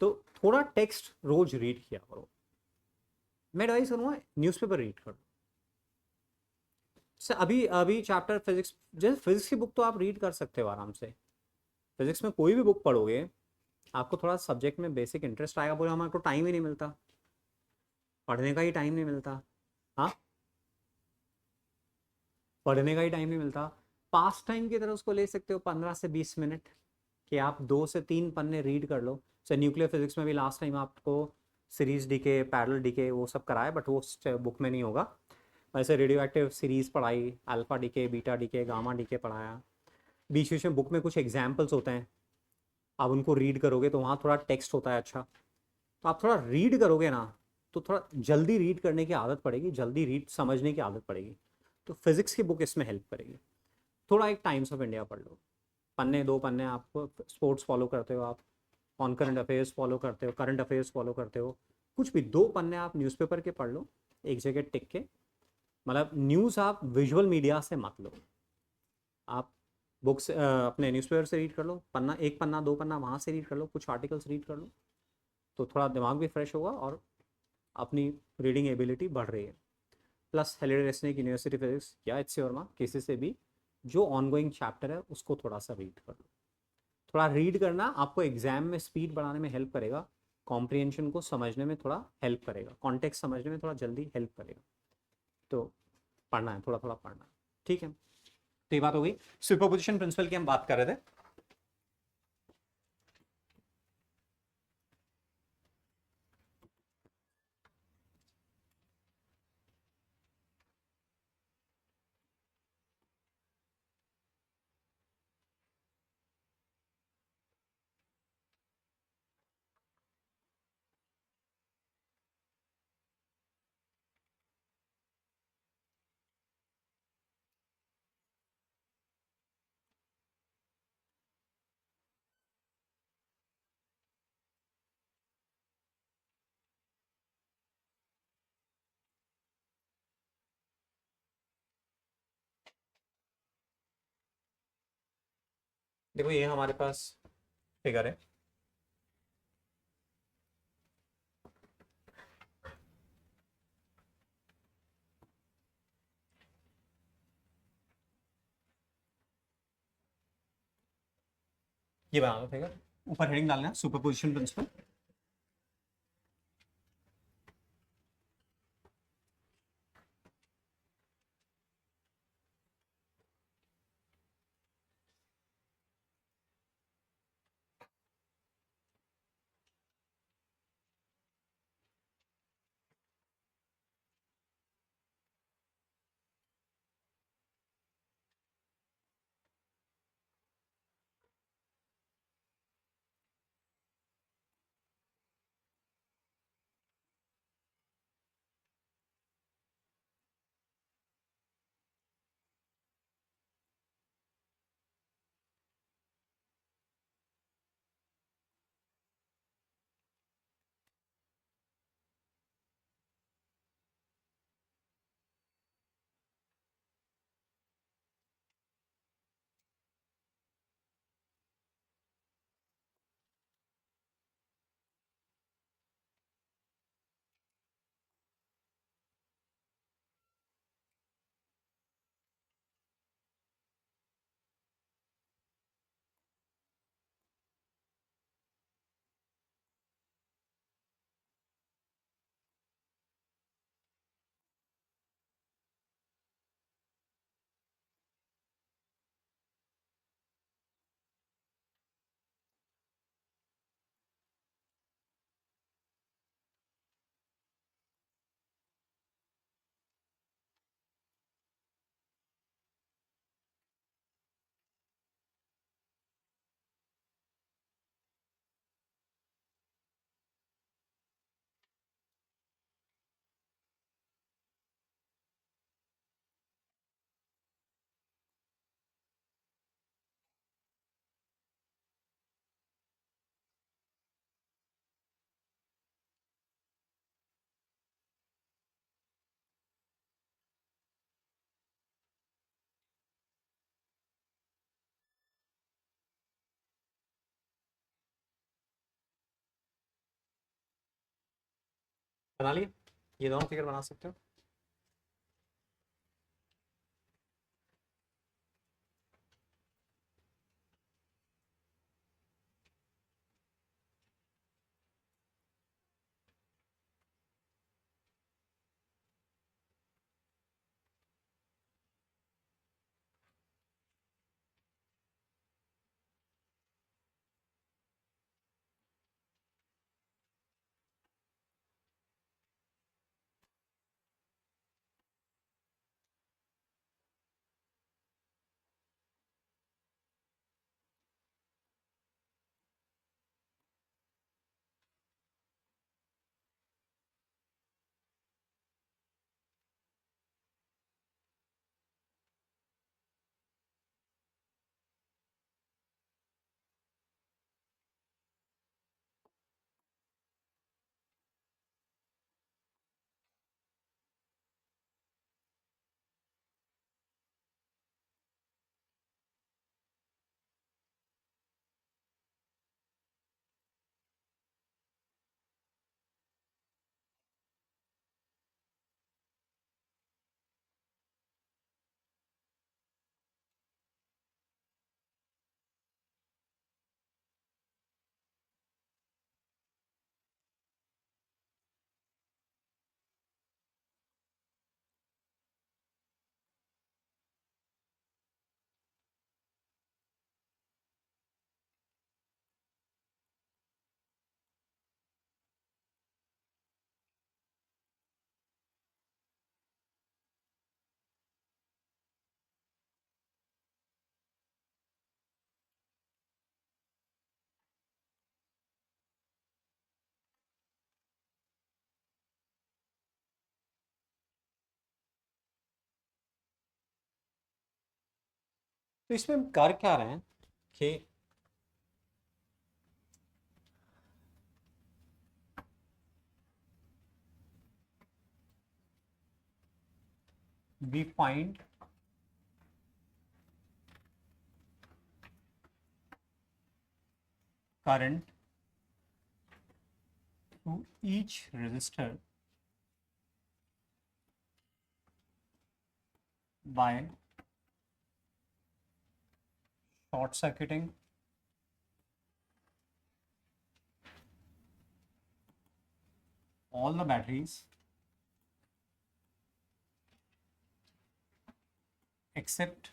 तो थोड़ा टेक्स्ट रोज रीड किया करो। मैं एडवाइस करूँगा न्यूज़पेपर रीड करो। से अभी अभी चैप्टर फिजिक्स, जैसे फिजिक्स की बुक तो आप रीड कर सकते हो आराम से। फिजिक्स में कोई भी बुक पढ़ोगे, आपको थोड़ा सब्जेक्ट में बेसिक इंटरेस्ट आएगा। पूरा हमारे को टाइम ही नहीं मिलता, पढ़ने का ही टाइम नहीं मिलता। हाँ, पढ़ने का ही टाइम नहीं मिलता। पास टाइम की तरह उसको ले सकते हो, 15 से 20 मिनट, कि आप 2 से 3 पन्ने रीड कर लो। सर न्यूक्लियर फिजिक्स में भी लास्ट टाइम आपको सीरीज डीके, पैरेलल डीके, वो सब कराया, बट वो बुक में नहीं होगा। वैसे रेडियो एक्टिव सीरीज पढ़ाई, alpha decay, beta decay, gamma decay पढ़ाया। बीच बीच में बुक में कुछ एग्जाम्पल्स होते हैं, आप उनको रीड करोगे तो वहाँ थोड़ा टेक्स्ट होता है। अच्छा, तो आप थोड़ा रीड करोगे ना, तो थोड़ा जल्दी रीड करने की आदत पड़ेगी, जल्दी रीड समझने की आदत पड़ेगी। तो फिजिक्स की बुक इसमें हेल्प करेगी। थोड़ा एक टाइम्स ऑफ इंडिया पढ़ लो, पन्ने 2 पन्ने। आप स्पोर्ट्स फॉलो करते हो, आप ऑन करंट अफेयर्स फॉलो करते हो, करंट अफेयर्स फॉलो करते हो, कुछ भी 2 पन्ने आप न्यूज़पेपर के पढ़ लो। एक जगह टिक के, मतलब न्यूज़ आप विजुअल मीडिया से मत लो, आप बुक्स अपने न्यूज़पेपर से रीड कर लो, पन्ना एक पन्ना दो पन्ना वहाँ से रीड कर लो, कुछ आर्टिकल्स रीड कर लो, तो थोड़ा दिमाग भी फ्रेश होगा और अपनी रीडिंग एबिलिटी बढ़ रही है। प्लस हेलेड रेसनिक यूनिवर्सिटी फिजिक्स या एच सी वर्मा किसी से भी जो ऑनगोइंग चैप्टर है उसको थोड़ा सा रीड कर लो। थोड़ा रीड करना आपको एग्जाम में स्पीड बढ़ाने में हेल्प करेगा, कॉम्प्रिहेंशन को समझने में थोड़ा हेल्प करेगा, कॉन्टेक्स्ट समझने में थोड़ा जल्दी हेल्प करेगा। तो पढ़ना है, थोड़ा थोड़ा पढ़ना है, ठीक है। तो ये बात हो गई, सुपरपोजिशन प्रिंसिपल की हम बात कर रहे थे। देखो ये हमारे पास फिगर है, ये बना लो फिगर, ऊपर हेडिंग डालना है सुपरपोजिशन प्रिंसिपल। बना लिए, ये दोनों फिगर बना सकते हो। तो इसमें हम कर क्या रहे हैं कि we find current to each resistor by short circuiting all the batteries except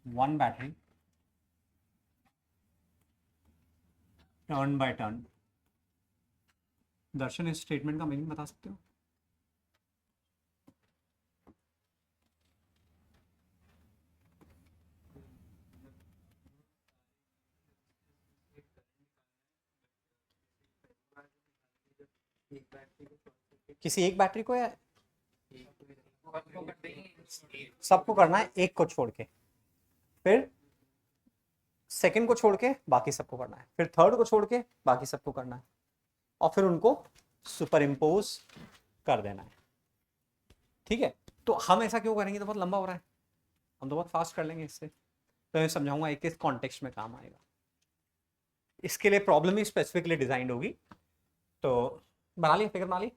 one battery turn by turn. Darshan, इस स्टेटमेंट का मीनिंग बता सकते हो? एक बैटरी को किसी एक बैटरी को या सबको करते ही सबको करना है? एक को छोड़ के, फिर सेकंड को छोड़ के बाकी सबको करना है, फिर थर्ड को छोड़ के बाकी सबको करना है, और फिर उनको सुपर इम्पोज कर देना है। ठीक है, तो हम ऐसा क्यों करेंगे? तो बहुत लंबा हो रहा है, हम तो बहुत फास्ट कर लेंगे इससे। तो मैं समझाऊंगा एक किस कॉन्टेक्स्ट में काम आएगा। इसके लिए प्रॉब्लम ही स्पेसिफिकली डिजाइंड होगी। तो बना ली फिगर, बना ली?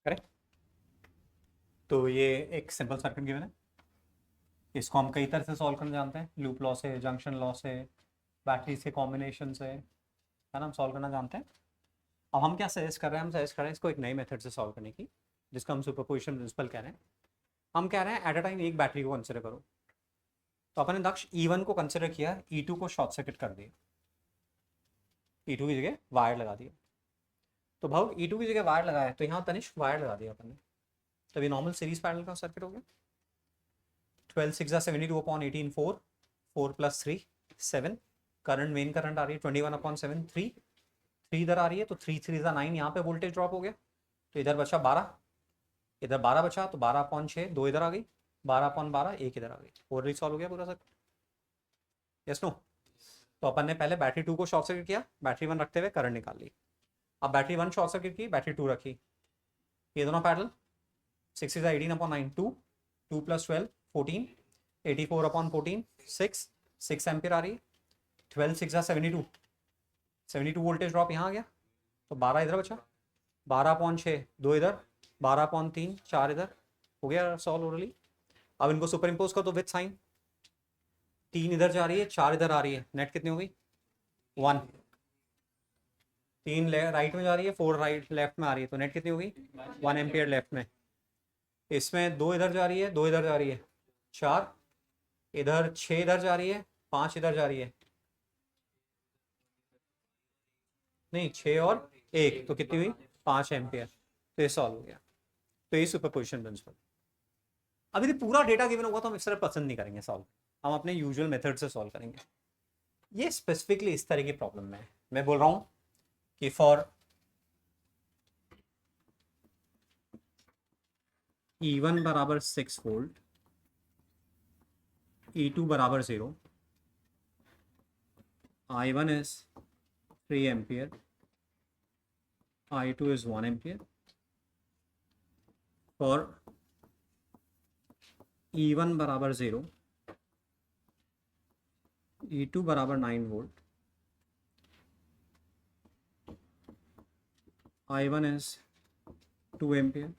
करेक्ट। तो ये एक सिंपल सर्किट गिवन है, इसको हम कई तरह से सॉल्व करना जानते हैं। लूप लॉ से, जंक्शन लॉ से, बैटरीज के कॉम्बिनेशन से, है ना, हम सॉल्व करना जानते हैं। अब हम क्या सजेस्ट कर रहे हैं? हम सजेस्ट कर रहे हैं इसको एक नई मेथड से सॉल्व करने की, जिसका हम सुपरपोजिशन प्रिंसिपल कह रहे हैं। हम कह रहे हैं एट अ टाइम एक बैटरी को कंसिडर करो। तो अपन ने दक्ष E1 को कंसिडर किया, E2 को शॉर्ट सर्किट कर दिया, E2 की जगह वायर लगा दिया। तो भाव E2 की जगह वायर लगाया, तो यहाँ तनिष्क वायर लगा दिया अपन ने, तभी नॉर्मल सीरीज पैरेलल का सर्किट हो गया। 12 6 72 अपॉन 18 4, 4 + 3 7। करंट, मेन करंट आ रही है 21/7, 3 इधर आ रही है, तो 3 3 9, यहाँ पे वोल्टेज ड्रॉप हो गया। तो इधर बचा 12, इधर 12 बचा, तो 12/6, 2 इधर आ गई, 12/12, 1 इधर आ गई, और रिसॉल्व हो गया पूरा सर्किट। Yes no? तो अपन ने पहले बैटरी 2 को शॉर्ट सर्किट किया, बैटरी 1 रखते हुए करंट निकाल ली। अब बैटरी 1 शॉर्ट सर्किट की, बैटरी 2 रखी, ये दोनों पैरेलल। 6 is 18/9, 2, 2 + 12 14, 84/14 6, 6 एम्पियर आ रही है। 12 6 72, 72 वोल्टेज ड्रॉप यहाँ आ गया, तो 12 इधर बचा, 12/6, 2 इधर, 12/3, 4 इधर, हो गया सॉल्व ओरली। अब इनको सुपर इम्पोज कर दो विथ साइन, 3 इधर जा रही है, 4 इधर आ रही है, नेट कितनी हो गई? 1। 3 राइट में जा रही है, 4 राइट लेफ्ट में आ रही है, तो नेट कितनी होगी? 1 एम्पियर लेफ्ट में, इसमें 2 इधर जा रही है, 2 इधर जा रही है, 4 इधर, 6 इधर जा रही है, 5 इधर जा रही है, नहीं 6 और 1 तो कितनी हुई 5 एम्पियर। तो ये सॉल्व हो गया। तो ये सुपरपोजिशन प्रिंसिपल। अभी तो पूरा डेटा गिवन होगा तो हम इस तरह पसंद नहीं करेंगे सॉल्व, हम अपने यूजुअल मेथड से सॉल्व करेंगे। ये स्पेसिफिकली इस तरह की प्रॉब्लम में है। मैं बोल रहा हूँ कि फॉर E1 बराबर 6 वोल्ट, E2 बराबर 0, I1 is 3 ampere, I2 is 1 ampere. For E1 बराबर 0, E2 बराबर 9 volt, I1 is 2 ampere,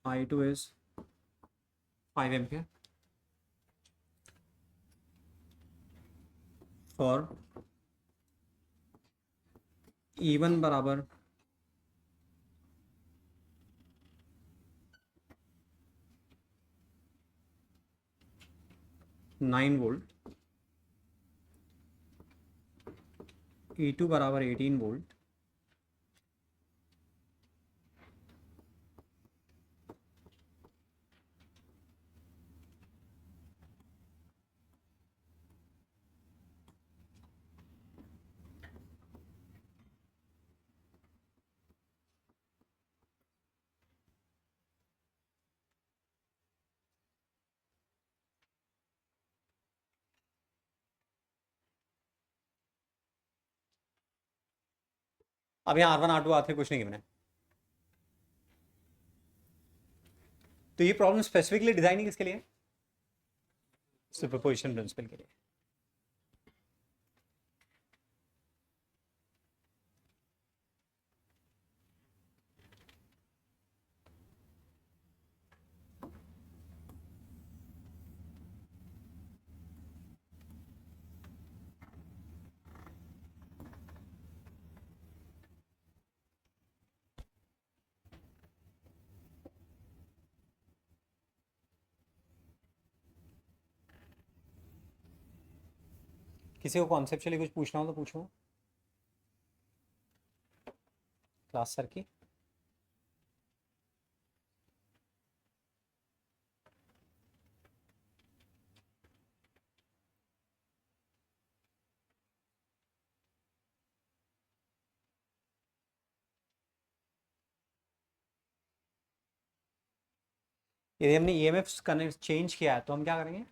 I2 is 5 ampere. For E1 बराबर 9 वोल्ट, E2 बराबर 18 वोल्ट, अब यहाँ R1 R2 R3 कुछ नहीं गिवन है। तो ये प्रॉब्लम स्पेसिफिकली डिजाइन किसके लिए? सुपरपोजिशन प्रिंसिपल के लिए। किसी को कॉन्सेप्चुअली कुछ पूछना हो तो पूछो क्लास सर की। यदि हमने EMF कनेक्ट चेंज किया है तो हम क्या करेंगे,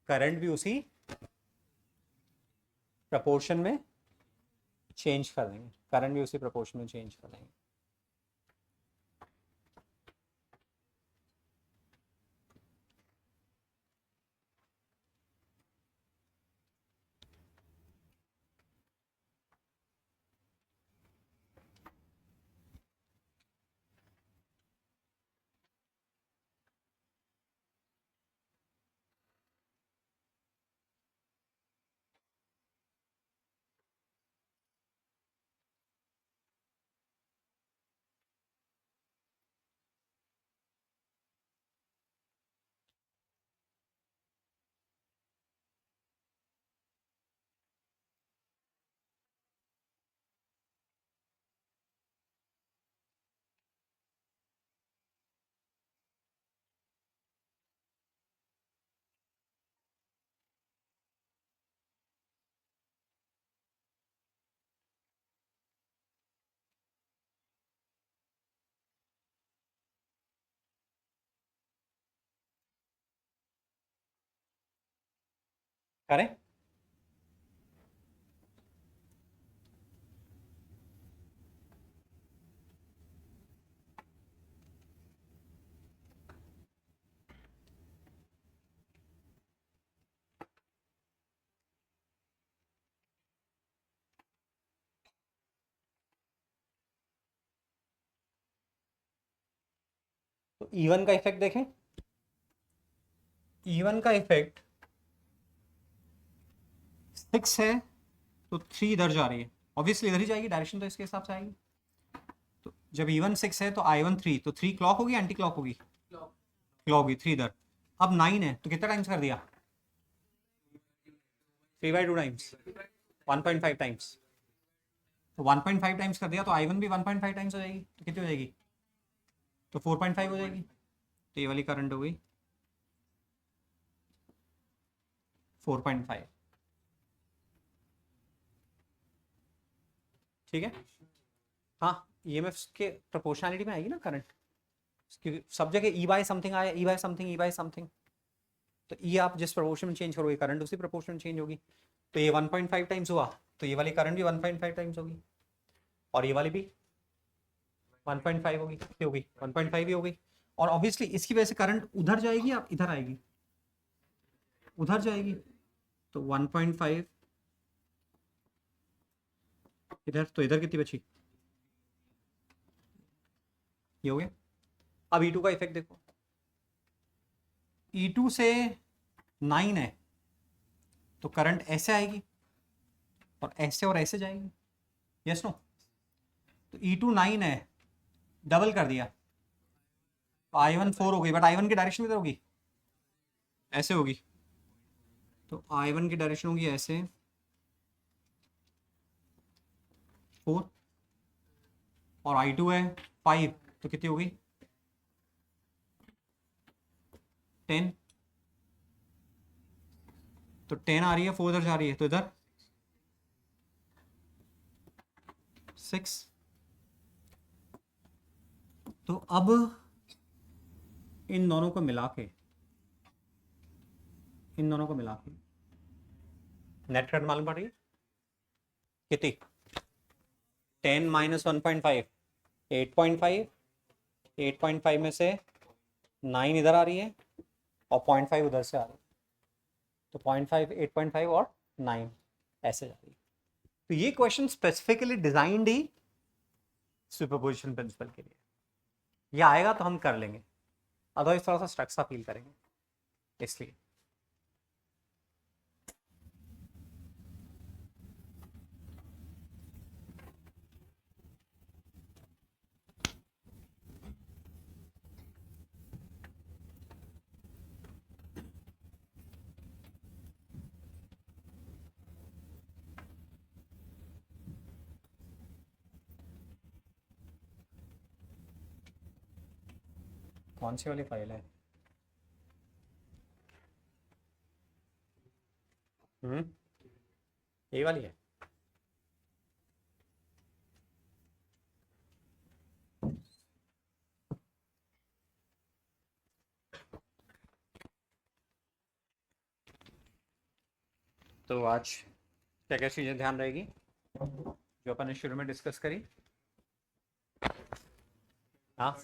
करंट भी उसी प्रपोर्शन में चेंज कर देंगे, करंट भी उसी प्रपोर्शन में चेंज कर देंगे। करें तो E1 का इफेक्ट देखें। E1 का इफेक्ट 6 है तो 3 इधर जा रही है, ऑब्वियसली इधर ही जाएगी, डायरेक्शन तो इसके हिसाब से आएगी। तो जब E1 6 है तो I1 3, तो 3 क्लॉक होगी एंटी क्लॉक होगी? क्लॉक होगी, 3 इधर। अब 9 है तो कितना टाइम्स कर दिया? 3/2 टाइम्स, 1.5 टाइम्स। तो 1.5 टाइम्स कर दिया तो I1 भी 1.5 टाइम्स हो जाएगी, तो कितनी हो जाएगी? तो 4.5 हो जाएगी। तो ये वाली करंट हो गई 4.5। ठीक है, हाँ EMF के प्रोपोर्शनलिटी में आएगी ना करंट, क्योंकि सब जगह E बाय समथिंग आया, E by something, E by something. तो E आप जिस प्रोपोर्शन में चेंज करोगे करंट उसी प्रोपोर्शन में चेंज होगी। तो ये 1.5 टाइम्स हुआ तो ये वाली करंट भी 1.5 टाइम्स होगी, और ये वाली भी 1.5 होगी। कितनी होगी? 1.5 ही होगी। और ऑब्वियसली इसकी वजह से करंट उधर जाएगी या इधर आएगी? उधर जाएगी। तो 1.5 इधर, तो इधर कितनी बची? ये हो गया। अब E2 का इफेक्ट देखो, E2 से 9 है तो करंट ऐसे आएगी और ऐसे जाएगी, यस नो? तो E2 9 है, डबल कर दिया तो I1 4 हो गई, बट I1 की डायरेक्शन किधर होगी? ऐसे होगी। तो I1 की डायरेक्शन होगी ऐसे 4, और I2 है 5, तो कितनी होगी? 10। तो 10 आ रही है, 4 इधर जा रही है, तो इधर 6। तो अब इन दोनों को मिला के नेट करंट मालूम पड़ रही है कितनी? 10 माइनस 1.5, 8.5। 8.5 में से 9 इधर आ रही है और 0.5 उधर से आ रही है, तो 0.5, 8.5 और 9 ऐसे जा रही है। तो ये क्वेश्चन स्पेसिफिकली डिजाइंड ही सुपरपोजिशन प्रिंसिपल के लिए। ये आएगा तो हम कर लेंगे, अदरवाइज थोड़ा सा स्ट्रक सा फील करेंगे, इसलिए। कौन सी वाली फाइल है? ये वाली है। तो आज क्या क्या चीज़ें ध्यान रहेगी जो अपन ने शुरू में डिस्कस करी? हाँ,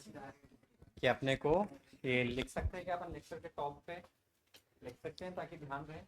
कि अपने को ये लिख सकते हैं, कि अपन लेक्चर के टॉप पे लिख सकते हैं ताकि ध्यान रहे।